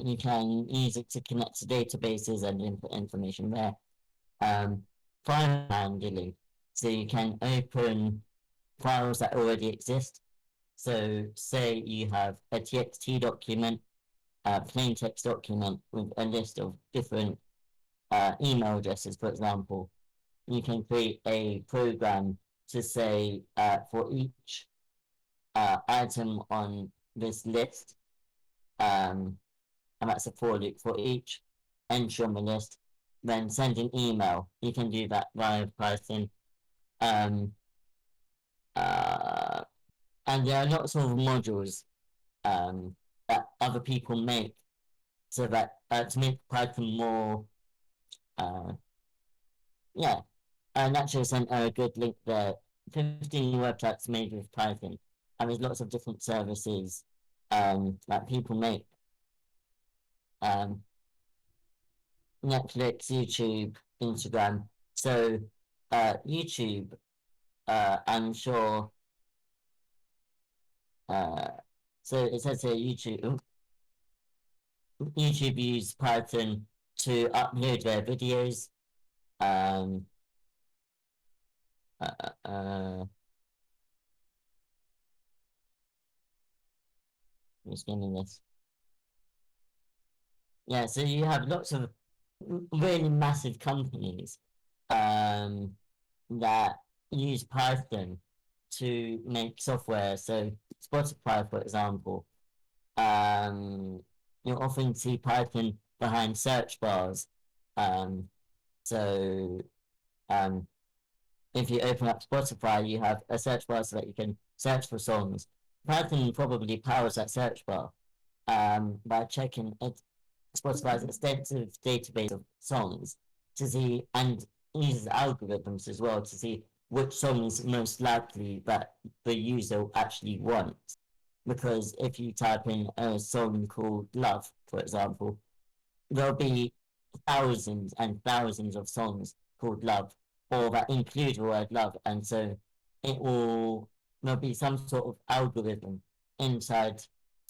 You can use it to connect to databases and input information there. File handling, so you can open files that already exist. So say you have a TXT document, a plain text document with a list of different email addresses, for example. You can create a program to say for each item on this list, and that's a for loop for each entry on the list, then send an email. You can do that via Python. And there are lots of modules that other people make, so that to make Python more, yeah. And actually sent a good link there 15 websites made with Python, and there's lots of different services that people make. Netflix, YouTube, Instagram. So YouTube, I'm sure. So it says here YouTube use Python to upload their videos. Um, uh, uh, uh, I'm skimming this. Yeah, so you have lots of really massive companies that use Python to make software. So Spotify, for example, you'll often see Python behind search bars. Um, so if you open up Spotify, you have a search bar so that you can search for songs. Python probably powers that search bar by checking Spotify's extensive database of songs to see, and uses algorithms as well to see which song is most likely that the user actually wants. Because if you type in a song called Love, for example, there'll be thousands and thousands of songs called Love, or that include the word love, and so there'll be some sort of algorithm inside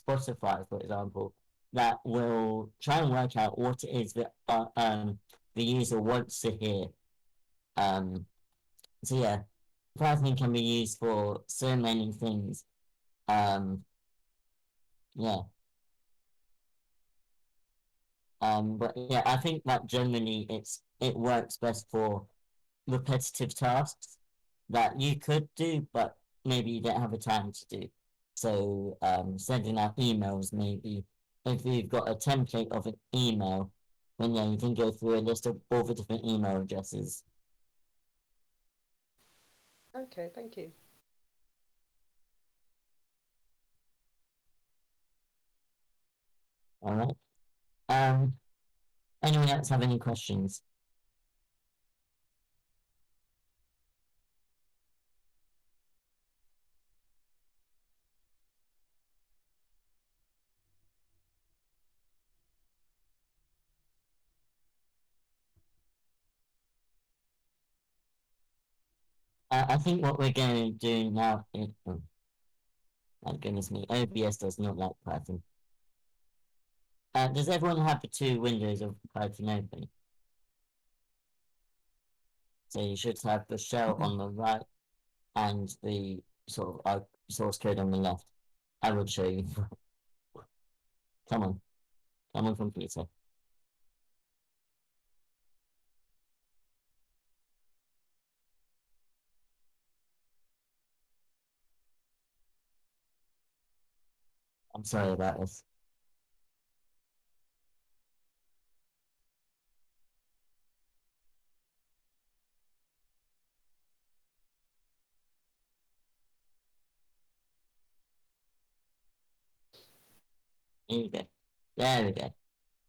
Spotify, for example, that will try and work out what it is that the user wants to hear. Um, so yeah, Python can be used for so many things. Yeah. But yeah, I think that generally it works best for repetitive tasks that you could do, but maybe you don't have the time to do. So sending out emails, maybe if you've got a template of an email, then yeah, you can go through a list of all the different email addresses. Okay, thank you. All right. Anyone else have any questions? I think what we're going to do now is, oh, my goodness me, OBS does not like Python. Does everyone have the two windows of Python open? So you should have the shell on the right and the sort of source code on the left. I will show you. Come on. Come on, computer. I'm sorry about this. Here we go. There we go.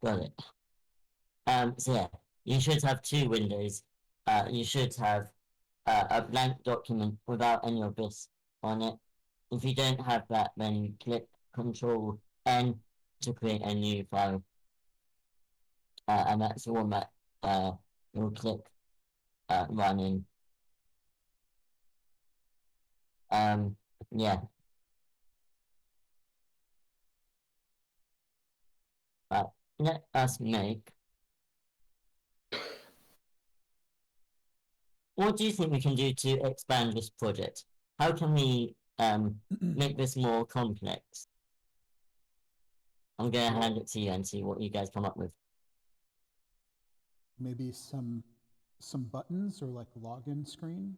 Got it. So yeah, you should have two windows. You should have a blank document without any of this on it. If you don't have that, then click Control N to create a new file. And that's the one that you'll click run in. Yeah. Let us make. What do you think we can do to expand this project? How can we make this more complex? I'm gonna hand it to you and see what you guys come up with. Maybe some buttons or like login screen.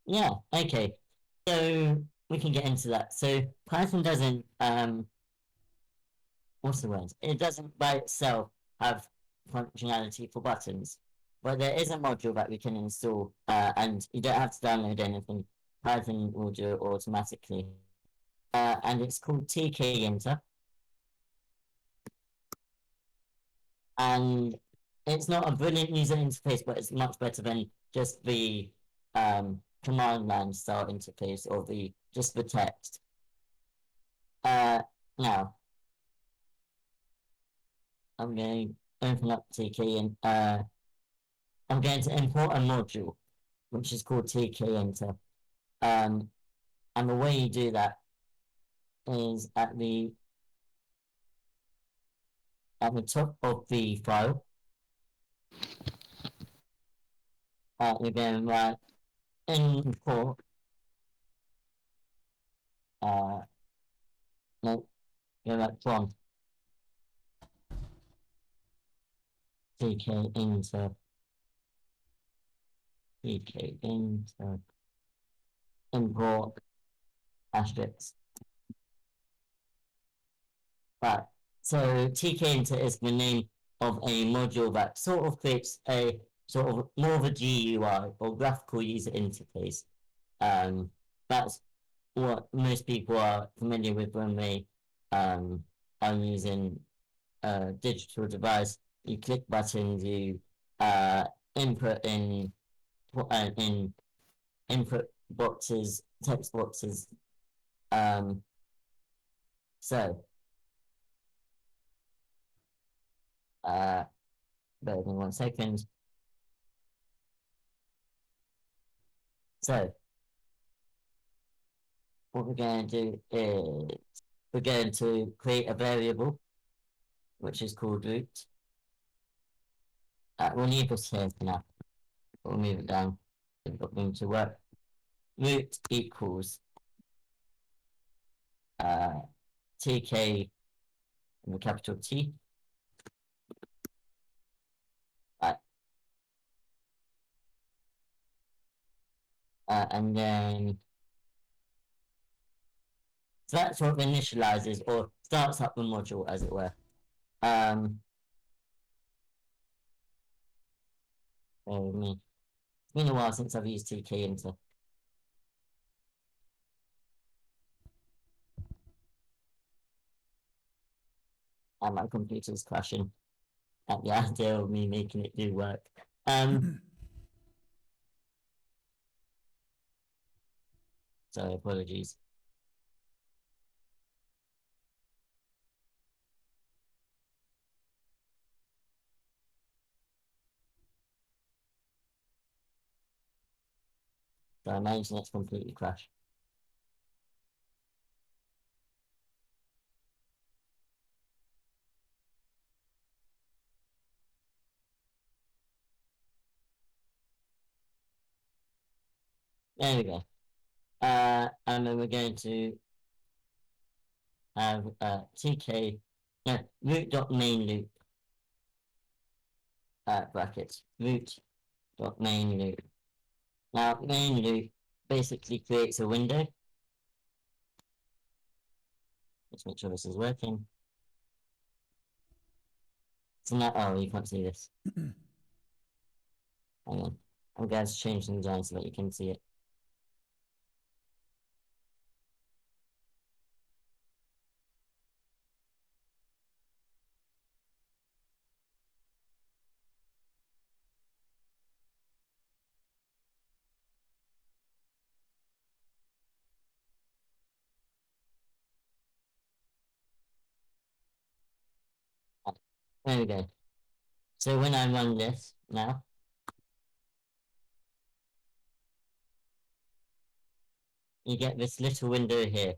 Yeah, okay. So we can get into that. So Python doesn't what's the word? It doesn't by itself have functionality for buttons. But there is a module that we can install, and you don't have to download anything. Python will do it automatically. And it's called tkinter. And it's not a brilliant user interface, but it's much better than just the command line style interface or just the text. Now I'm going to open up TK and I'm going to import a module which is called TK enter. And the way you do that is at the top of the file. You're going to write import. No, you're like from TK enter. TK enter. Import asterisks. Right. So TK enter is the name of a module that sort of creates a sort of more of a GUI or graphical user interface. That's what most people are familiar with when they are using a digital device. You click buttons, you input in input boxes, text boxes. So bear with me 1 second. So what we're going to do is we're going to create a variable which is called root. We'll leave this here for now. We'll move it down. We've got room to work. Root equals TK in the capital T. Right. And then so that sort of initializes or starts up the module, as it were. Bear with me. It's been a while since I've used TK enter. And my computer's crashing at the idea of me making it do work. So apologies. So my internet's completely crashed. There we go. And then we're going to have TK, no, root.main loop, brackets, root.main loop. Now, main loop basically creates a window. Let's make sure this is working. So now, oh, you can't see this. Hang on. I'm going to change the design so that you can see it. There we go. So when I run this now, you get this little window here.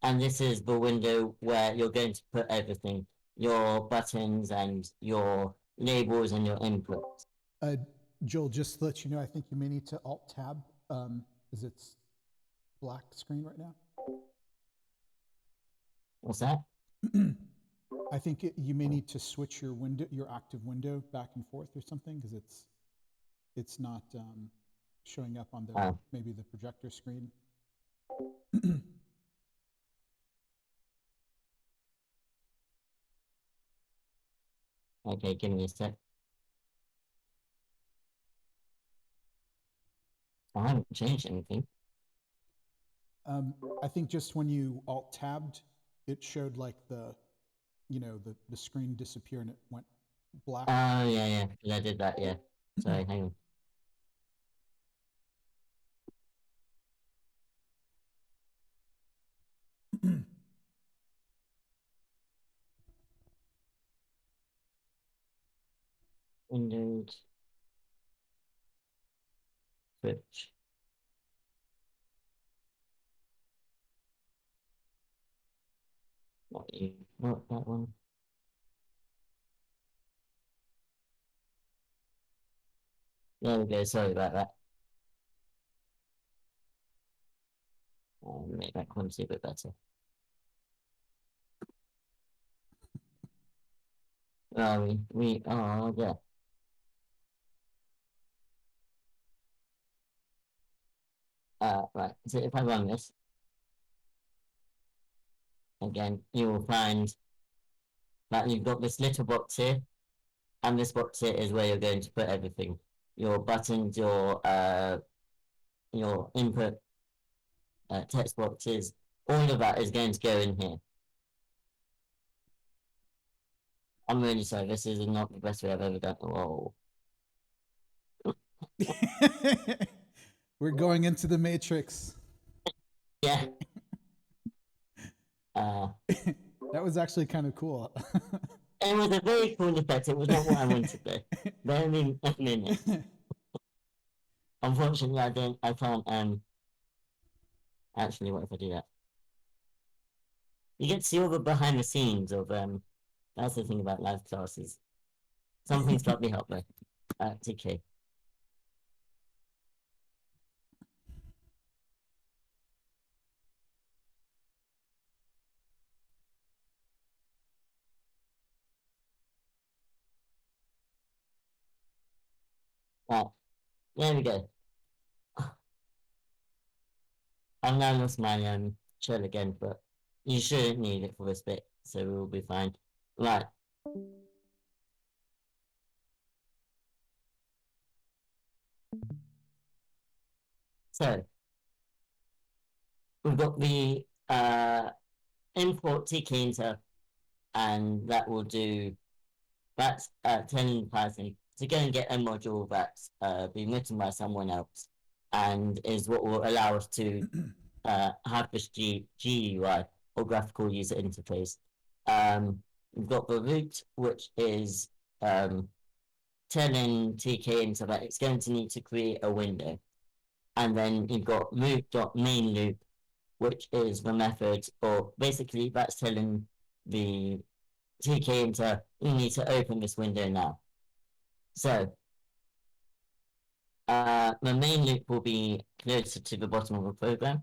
And this is the window where you're going to put everything, your buttons and your labels and your inputs. Joel, just to let you know, I think you may need to Alt-Tab, because it's black screen right now. What's that? I think you may need to switch your window, your active window, back and forth or something, because it's not showing up on the maybe the projector screen. Okay, give me a sec. I haven't changed anything. I think just when you Alt-Tabbed, it showed like the screen disappear and it went black. Oh, yeah, I did that, yeah. Sorry, hang on. Windows. Switch. Not that one. There we go, sorry about that. Make that quantity a bit better. We are there. Right, so if I run this, again, you will find that you've got this little box here, and this box here is where you're going to put everything. Your buttons, your input text boxes, all of that is going to go in here. I'm really sorry, this is not the best way I've ever done. Whoa. We're going into the Matrix. Yeah. That was actually kind of cool. It was a very cool effect. It was not what I wanted though. Bear me a minute. Unfortunately, I can't, actually, what if I do that? You get to see all the behind the scenes of, that's the thing about live classes. Some things can't be helped though. TK. Right, there we go. I've now lost my shell again, but you shouldn't need it for this bit, so we'll be fine. Right. So we've got the import TK into, and that will do that's telling Python to go and get a module that's been written by someone else, and is what will allow us to have this GUI or graphical user interface. We've got the root, which is telling TK into that it's going to need to create a window. And then you've got root.main loop, which is the method, or basically that's telling the TK into you need to open this window now. So the main loop will be closer to the bottom of the program.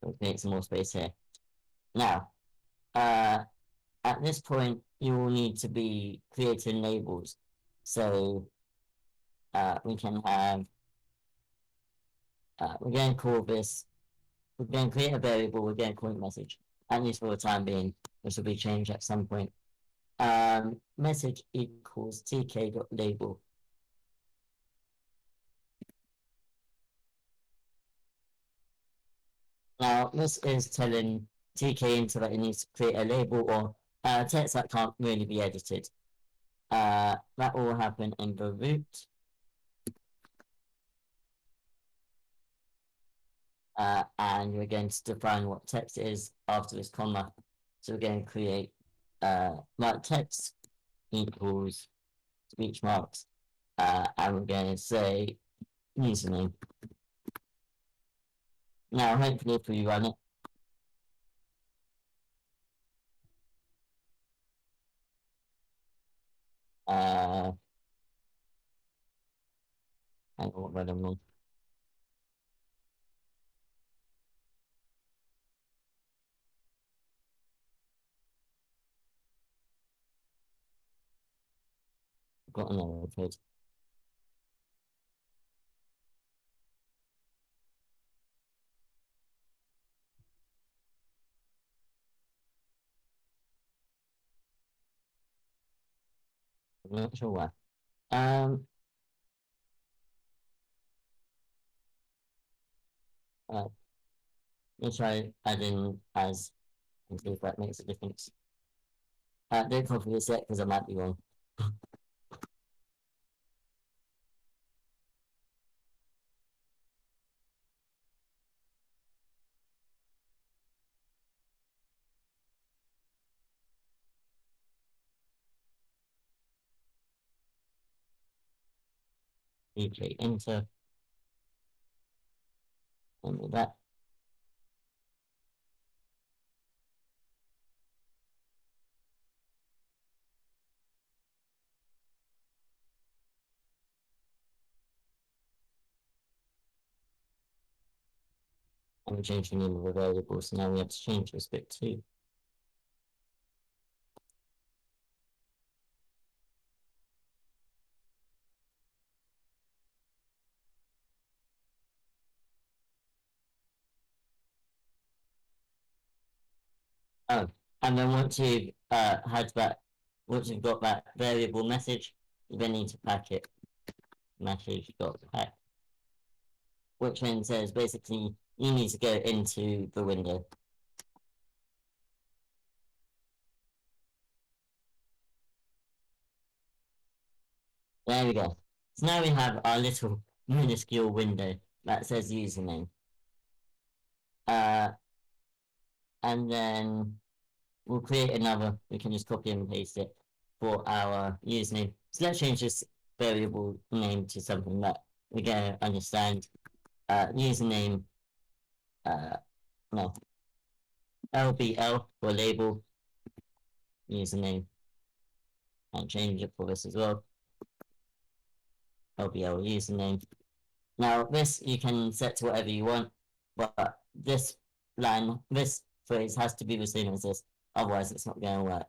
We'll create some more space here. Now, at this point, you will need to be creating labels. So we can have, we're going to call this, we're going to create a variable, we're going to call it message. At least for the time being, this will be changed at some point. Message equals tk.label. Now, this is telling TK into that it needs to create a label or text that can't really be edited. That will happen in the root. And we're going to define what text is after this comma. So we're going to create like text equals speech marks, and we're going to say username. Now, hopefully, if we run it, hang on, what run on? Got another code. I'm not sure why. Let's try adding as and see if that makes a difference. Don't copy this yet because I might be wrong. DJ enter, and with that. And we change the name of the variable, so now we have to change this bit too. Oh, and then once you've once you've got that variable message, you then need to pack it. Message dot pack, which then says basically you need to go into the window. There we go. So now we have our little minuscule window that says username. And then we'll create another. We can just copy and paste it for our username. So let's change this variable name to something that we're going to understand. Username, no, LBL for label username, and change it for this as well. LBL username. Now this you can set to whatever you want, but this phrase has to be the same as this, otherwise it's not going to work.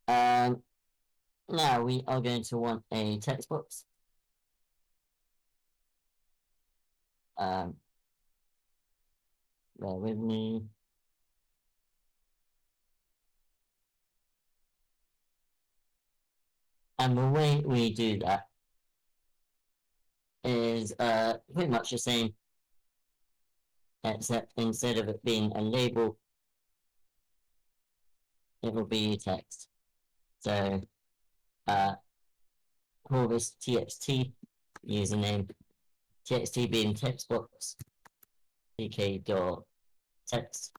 Now we are going to want a text box. Bear with me. And the way we do that is pretty much the same, except instead of it being a label, it will be text. So call this txt username, txt being text box, tk.text.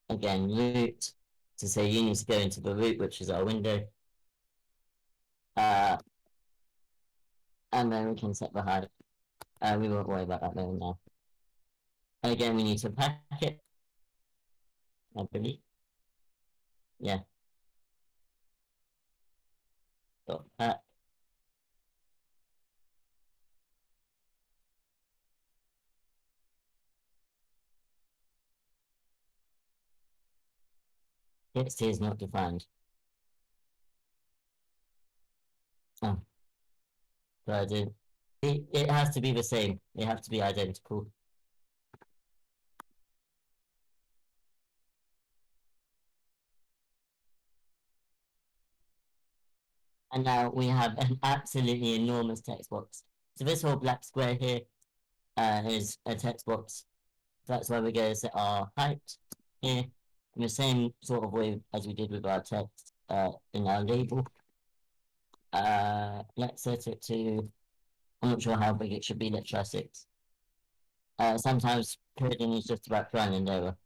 Again, root to say you need to go into the root, which is our window. And then we can set the height. We won't worry about that now. And again, we need to pack it, I believe. Yeah. Dot pack. Txt is not defined. Oh. So I did. It has to be the same. They have to be identical. And now we have an absolutely enormous text box. So this whole black square here is a text box. That's why we're going to set our height here in the same sort of way as we did with our text in our label. Let's set it to, I'm not sure how big it should be, let's try 6. Sometimes coding is just about trial and error.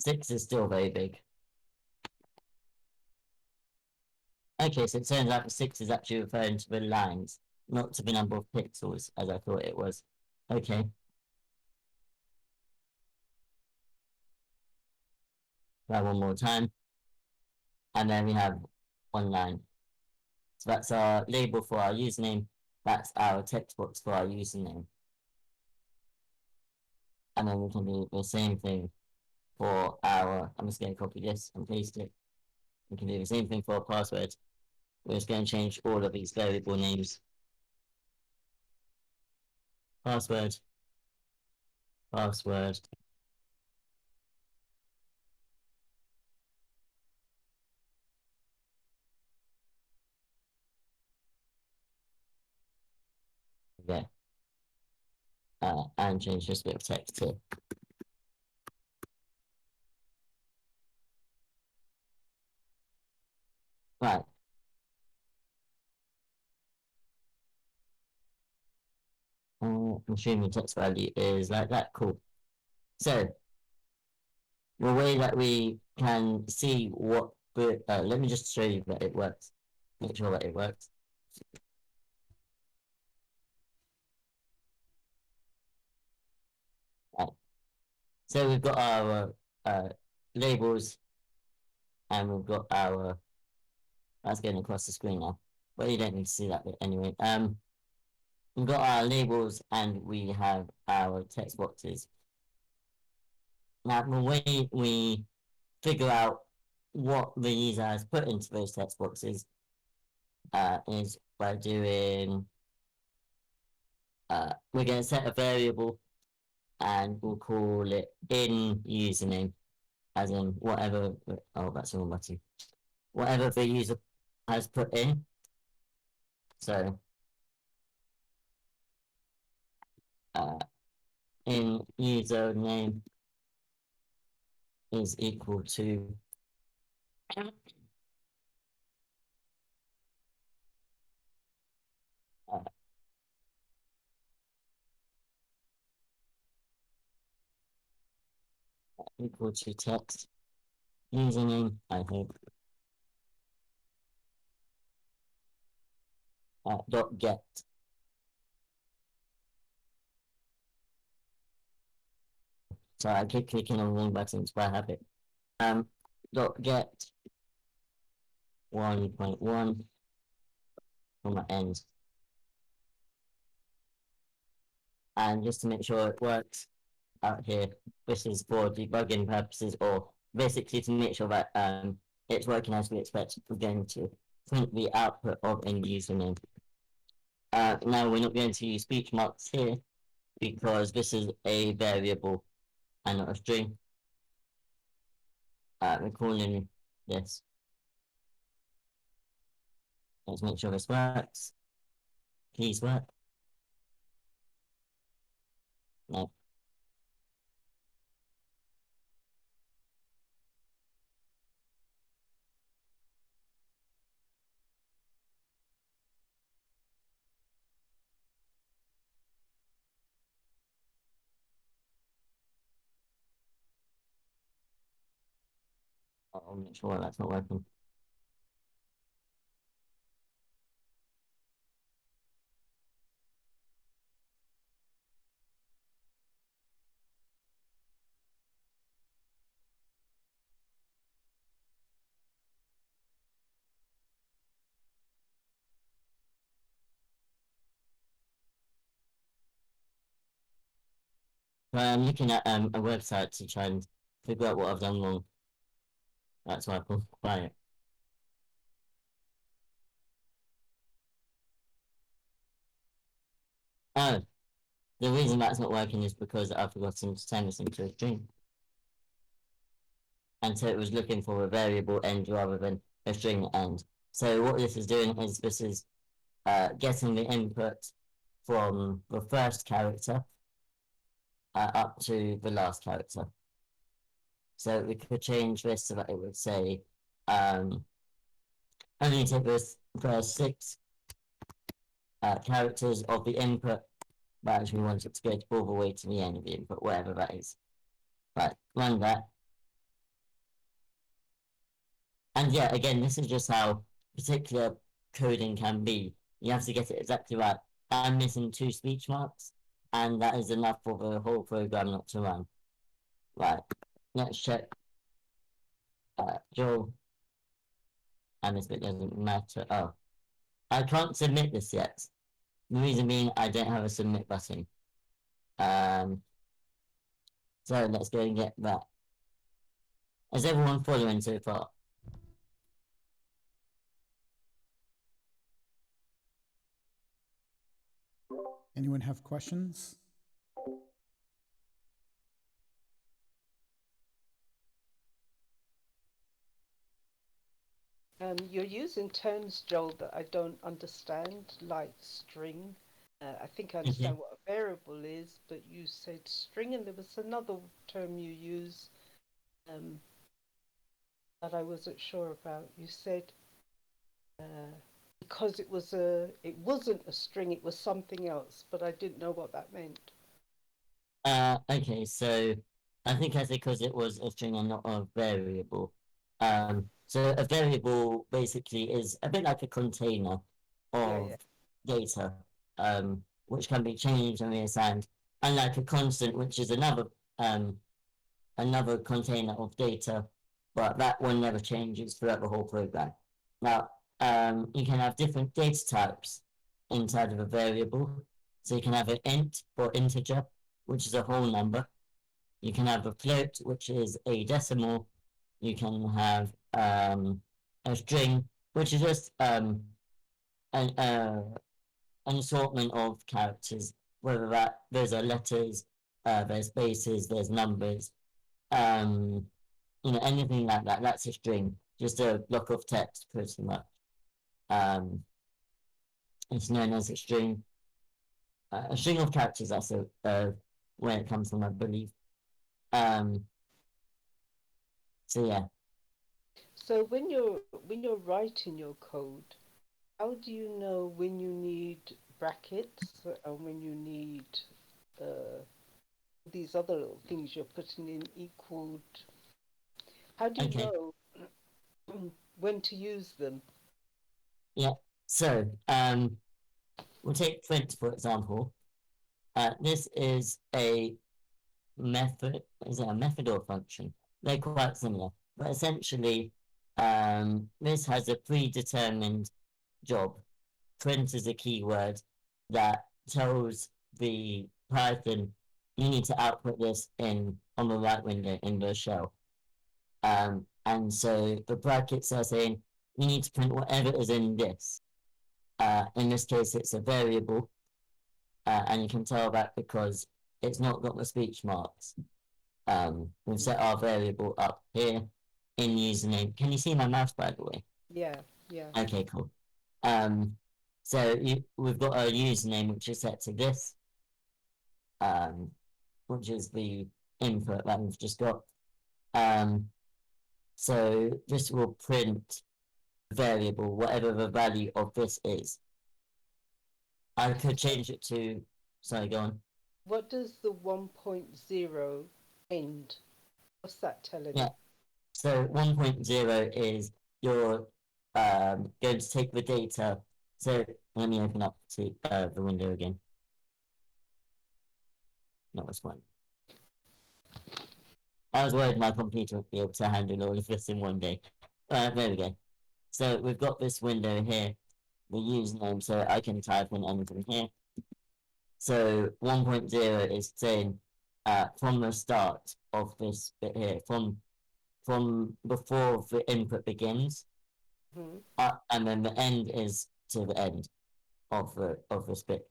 6 is still very big. Okay, so it turns out the 6 is actually referring to the lines, not to the number of pixels, as I thought it was. Okay. Try one more time. And then we have 1 line. So that's our label for our username. That's our text box for our username. And then we can do the same thing for our, I'm just going to copy this and paste it. We can do the same thing for our password. We're just going to change all of these variable names. Password. Password. Yeah. And change this bit of text here. Right. I'm assuming text value is like that. Cool. So the way that we can see what. Let me just show you that it works. Make sure that it works. Right. So we've got our labels, and we've got our. That's going across the screen now, but you don't need to see that bit anyway. We've got our labels and we have our text boxes. Now, the way we figure out what the user has put into those text boxes is by doing. We're going to set a variable and we'll call it in username, as in whatever. Oh, that's the wrong button. Whatever the user has put in. So, in username is equal to equal to text username, I hope, dot get. So I keep clicking on the wrong buttons by habit. Dot get 1.1 from my end. And just to make sure it works out here, this is for debugging purposes, or basically to make sure that it's working as we expect. We're going to print the output of a username. Now we're not going to use speech marks here because this is a variable and not a string. We're calling this. Let's make sure this works. Please work. No. I'll make sure that's not working. So I'm looking at a website to try and figure out what I've done wrong. That's why I pulled quiet. Oh, the reason that's not working is because I've forgotten to turn this into a string. And so it was looking for a variable end rather than a string end. So what this is doing is this is getting the input from the first character up to the last character. So we could change this so that it would say only take the first 6 characters of the input, but actually we want it to go all the way to the end of the input, whatever that is. Right, run that. And yeah, again, this is just how particular coding can be. You have to get it exactly right. I'm missing 2 speech marks, and that is enough for the whole program not to run. Right, let's check. Joel, and this bit doesn't matter. Oh, I can't submit this yet. The reason being I don't have a submit button. So let's go and get that. Is everyone following so far? Anyone have questions? You're using terms, Joel, that I don't understand, like string. I think I understand what a variable is, but you said string, and there was another term you use that I wasn't sure about. You said because it wasn't a string, it was something else, but I didn't know what that meant. Okay, so I think that's because it was a string and not a variable. So a variable basically is a bit like a container Yeah, of yeah. data, which can be changed and reassigned, unlike a constant, which is another container of data, but that one never changes throughout the whole program. Now, you can have different data types inside of a variable. So you can have an int or integer, which is a whole number. You can have a float, which is a decimal. You can have a string, which is just an, uh, an assortment of characters, whether that those are letters, there's spaces, there's numbers, um, anything like that. That's a string, just a block of text, pretty much. Um, it's known as a string. A string of characters. That's where it comes from, I believe. Um, so yeah. So when you're writing your code, how do you know when you need brackets and when you need uh, these other little things you're putting in equaled? How do you Okay. know when to use them? Yeah. So we'll take print for example. This is a method. Is it a method or a function? They're quite similar, but essentially, this has a predetermined job. Print is a keyword that tells the Python you need to output this in on the right window in the shell. And so the brackets are saying you need to print whatever is in this. In this case, it's a variable, and you can tell that because it's not got the speech marks. We've set our variable up here in username. Can you see my mouse, by the way? Yeah, yeah. Okay, cool. So we've got our username, which is set to this, which is the input that we've just got. So this will print variable, whatever the value of this is. I could change it to, sorry, go on. What does the 1.0 end? What's that telling Yeah. me? So 1.0 is you're going to take the data. So let me open up to the window again. Not this one. I was worried my computer would be able to handle all of this in one day. There we go. So we've got this window here, the username, so I can type in anything here. So 1.0 is saying from the start of this bit here, from before the input begins, and then the end is to the end of this bit.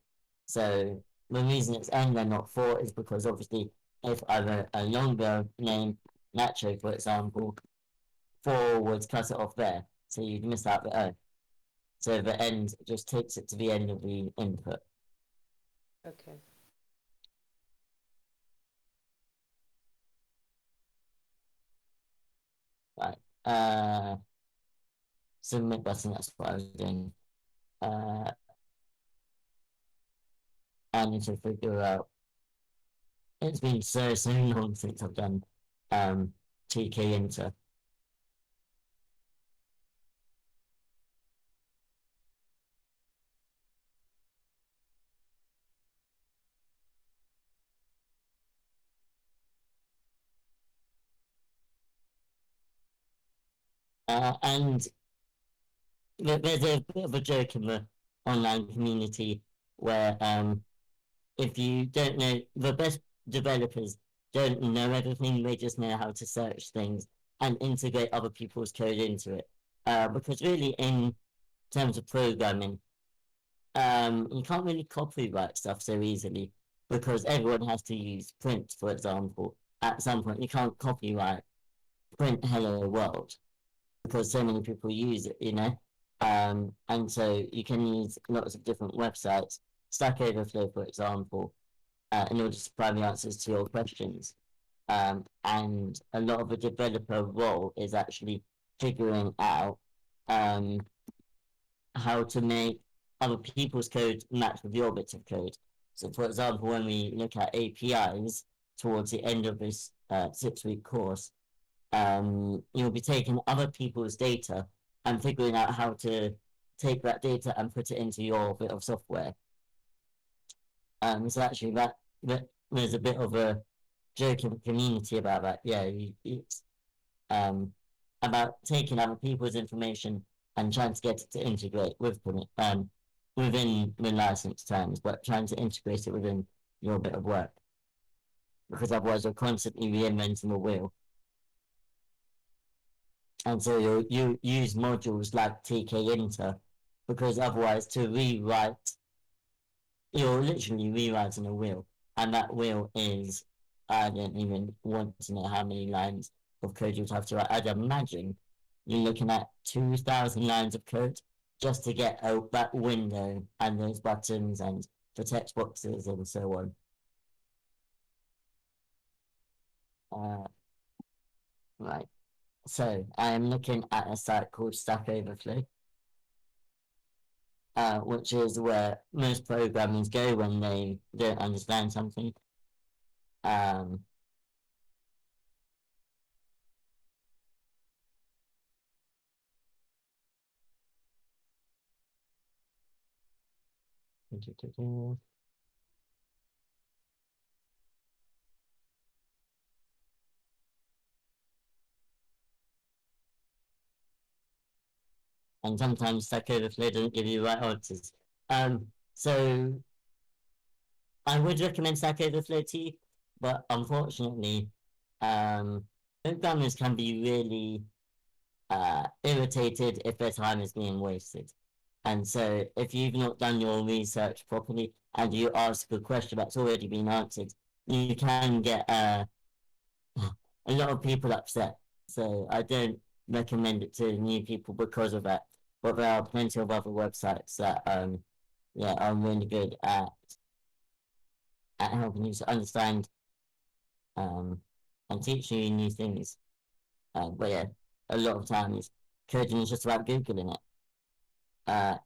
So the reason it's end and not for is because obviously if I wrote a longer name, Nacho for example, 4 would cut it off there, so you'd miss out the O. So the end just takes it to the end of the input. Okay. Right. Submit button, that's what I was doing. I need to figure out. It's been so long since I've done TK Inter. And there's a bit of a joke in the online community where if you don't know, the best developers don't know everything, they just know how to search things and integrate other people's code into it. Because really, in terms of programming, you can't really copyright stuff so easily because everyone has to use print, for example. At some point, you can't copyright print hello world because so many people use it. And so you can use lots of different websites, Stack Overflow, for example, in order to provide the answers to your questions. And a lot of the developer role is actually figuring out how to make other people's code match with your bits of code. So, for example, when we look at APIs towards the end of this 6-week course, you'll be taking other people's data and figuring out how to take that data and put it into your bit of software. So actually, that there's a bit of a joke in the community about that. Yeah, it's about taking other people's information and trying to get it to integrate within the license terms, but trying to integrate it within your bit of work, because otherwise you're constantly reinventing the wheel. And so you use modules like tkinter, because otherwise to rewrite, you're literally rewriting a wheel, and that wheel is, I don't even want to know how many lines of code you'd have to write. I'd imagine you're looking at 2,000 lines of code just to get that window and those buttons and the text boxes and so on. Right. So I am looking at a site called Stack Overflow, which is where most programmers go when they don't understand something. And sometimes Stack Overflow doesn't give you the right answers. So I would recommend Stack Overflow to you, but unfortunately, programmers can be really irritated if their time is being wasted. And so if you've not done your research properly and you ask a question that's already been answered, you can get a lot of people upset. So I don't recommend it to new people because of that. But there are plenty of other websites that are really good at helping you to understand and teaching you new things. But yeah, a lot of times coding is just about Googling it.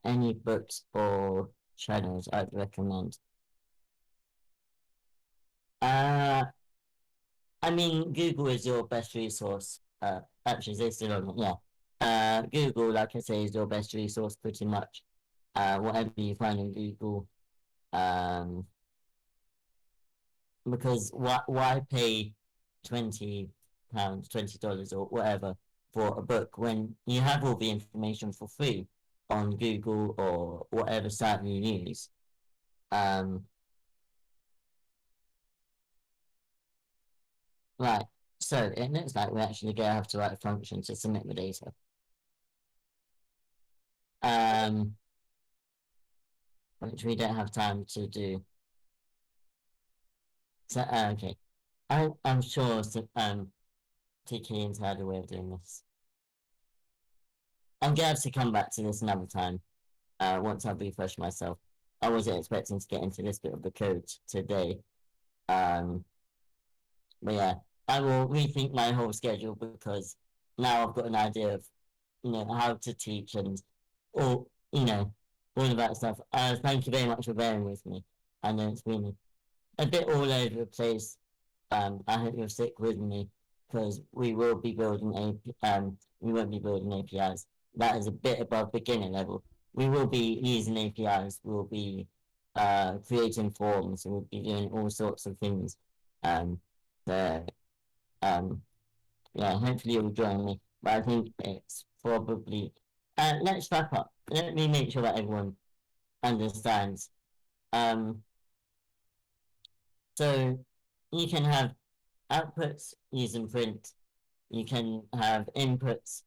Any books or channels I'd recommend? I mean, Google is your best resource. Actually, they're still on it, yeah. Google, like I say, is your best resource pretty much. Whatever you find on Google. Because why pay £20, $20 or whatever for a book when you have all the information for free on Google or whatever site you use? Right. So it looks like we actually go have to write a function to submit the data. Which we don't have time to do. So okay. I'm sure TK's had a way of doing this. I'm glad to come back to this another time. Once I've refreshed myself. I wasn't expecting to get into this bit of the code today. But yeah, I will rethink my whole schedule because now I've got an idea of, how to teach and all, all of that stuff. Thank you very much for bearing with me. I know it's been a bit all over the place. I hope you'll stick with me because we won't be building APIs. That is a bit above beginner level. We will be using APIs. We'll be creating forms. We'll be doing all sorts of things. So, yeah, hopefully you'll join me. But I think it's probably. Let's wrap up. Let me make sure that everyone understands. So you can have outputs using print. You can have inputs.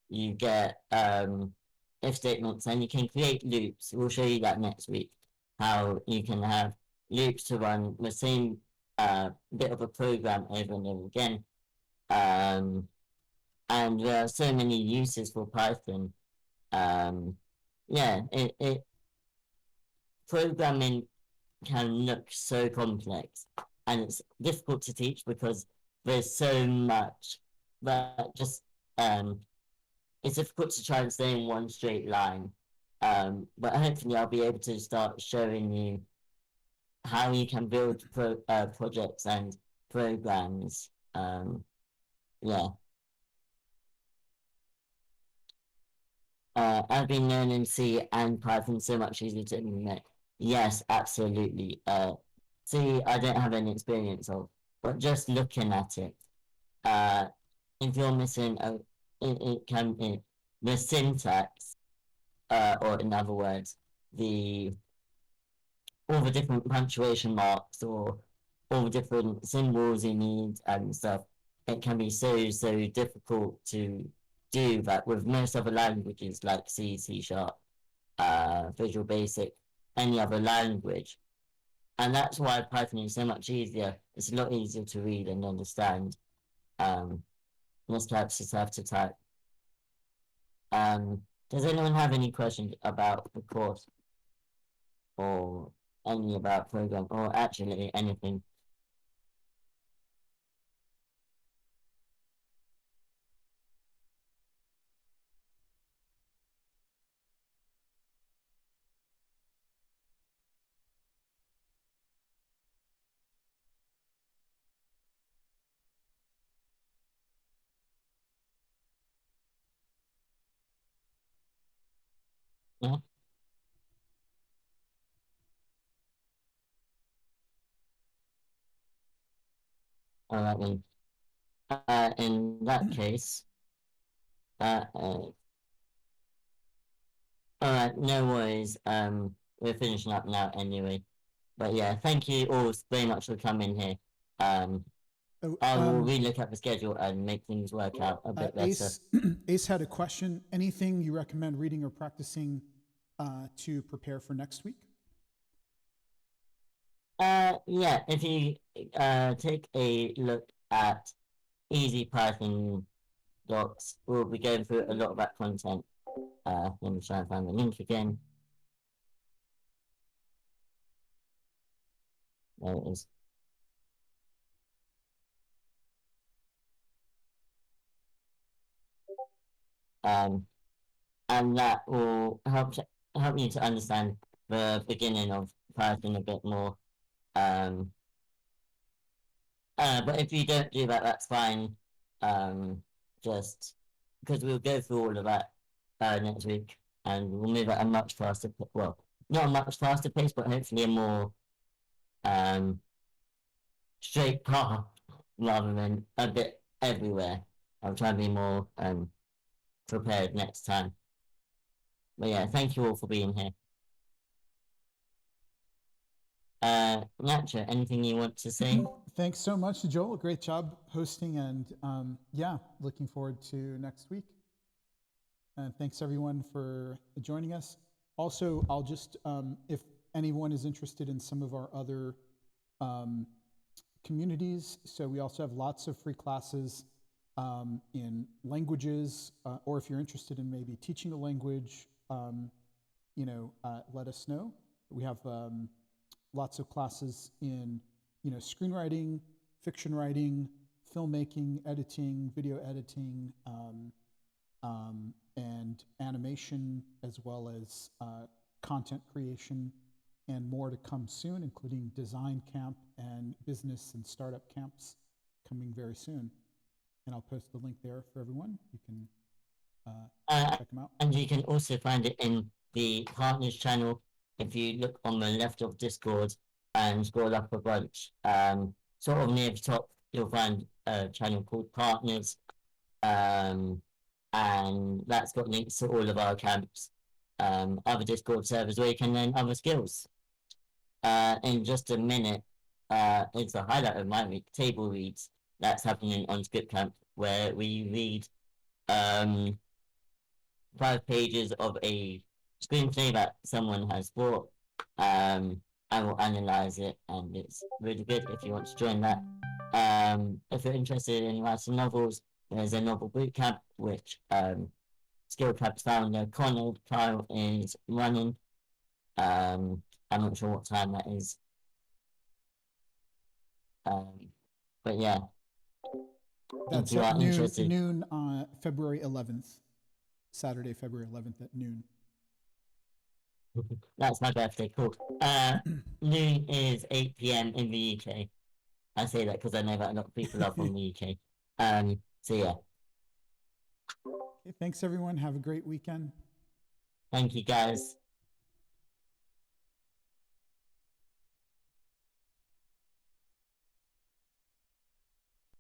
You get if statements, and you can create loops. We'll show you that next week. How you can have loops to run the same bit of a program over and over again. And there are so many uses for Python. Yeah, it programming can look so complex, and it's difficult to teach because there's so much that just it's difficult to try and stay in one straight line. But hopefully I'll be able to start showing you how you can build projects and programs Yeah. I've been learning C and Python so much easier to implement. Yes, absolutely. C, I don't have any experience of, but just looking at it, uh, if you're missing it can be the syntax, or in other words, the all the different punctuation marks or all the different symbols you need and stuff. It can be so difficult to do that with most other languages like C, C sharp, Visual Basic, any other language. And that's why Python is so much easier. It's a lot easier to read and understand. Just have to type. Does anyone have any questions about the course or any about program or actually anything? Yeah. All right then. In that case, all right, no worries. We're finishing up now anyway. But yeah, thank you all very much for coming here. Oh, I will relook at the schedule and make things work out a bit better. Ace, Ace had a question. Anything you recommend reading or practicing to prepare for next week? Yeah, if you take a look at Easy Python docs, we'll be going through a lot of that content. Let me try and find the link again. There it is. And that will help you to understand the beginning of Python a bit more. But if you don't do that, that's fine. Just because we'll go through all of that next week, and we'll move at a much faster, well, not a much faster pace, but hopefully a more straight path rather than a bit everywhere. I'll try to be more prepared next time. But yeah, thank you all for being here. Nacho, anything you want to say? Thanks so much, Joel. Great job hosting, and yeah, looking forward to next week. And thanks everyone for joining us. Also, I'll just, if anyone is interested in some of our other communities, so we also have lots of free classes in languages, or if you're interested in maybe teaching a language, let us know. We have lots of classes in, screenwriting, fiction writing, filmmaking, editing, video editing, and animation, as well as content creation, and more to come soon, including design camp and business and startup camps coming very soon. And I'll post the link there for everyone. You can check them out. And you can also find it in the partners channel. If you look on the left of Discord and scroll up a bunch, sort of near the top, you'll find a channel called Partners. And that's got links to all of our camps, other Discord servers where you can learn other skills. In just a minute, it's a highlight of my week, table reads. That's happening on CodeCamp, where we read 5 pages of a screenplay that someone has brought. I will analyze it, and it's really good if you want to join that. If you're interested in writing novels, there's a novel bootcamp, which Skillcap's founder Connell Kyle is running. I'm not sure what time that is. But yeah. That's at noon February 11th. Saturday, February 11th at noon. That's my birthday, cool. Noon is 8 p.m. in the UK. I say that because I know that a lot of people are from the UK. So yeah, Okay, thanks everyone. Have a great weekend. thank you guys.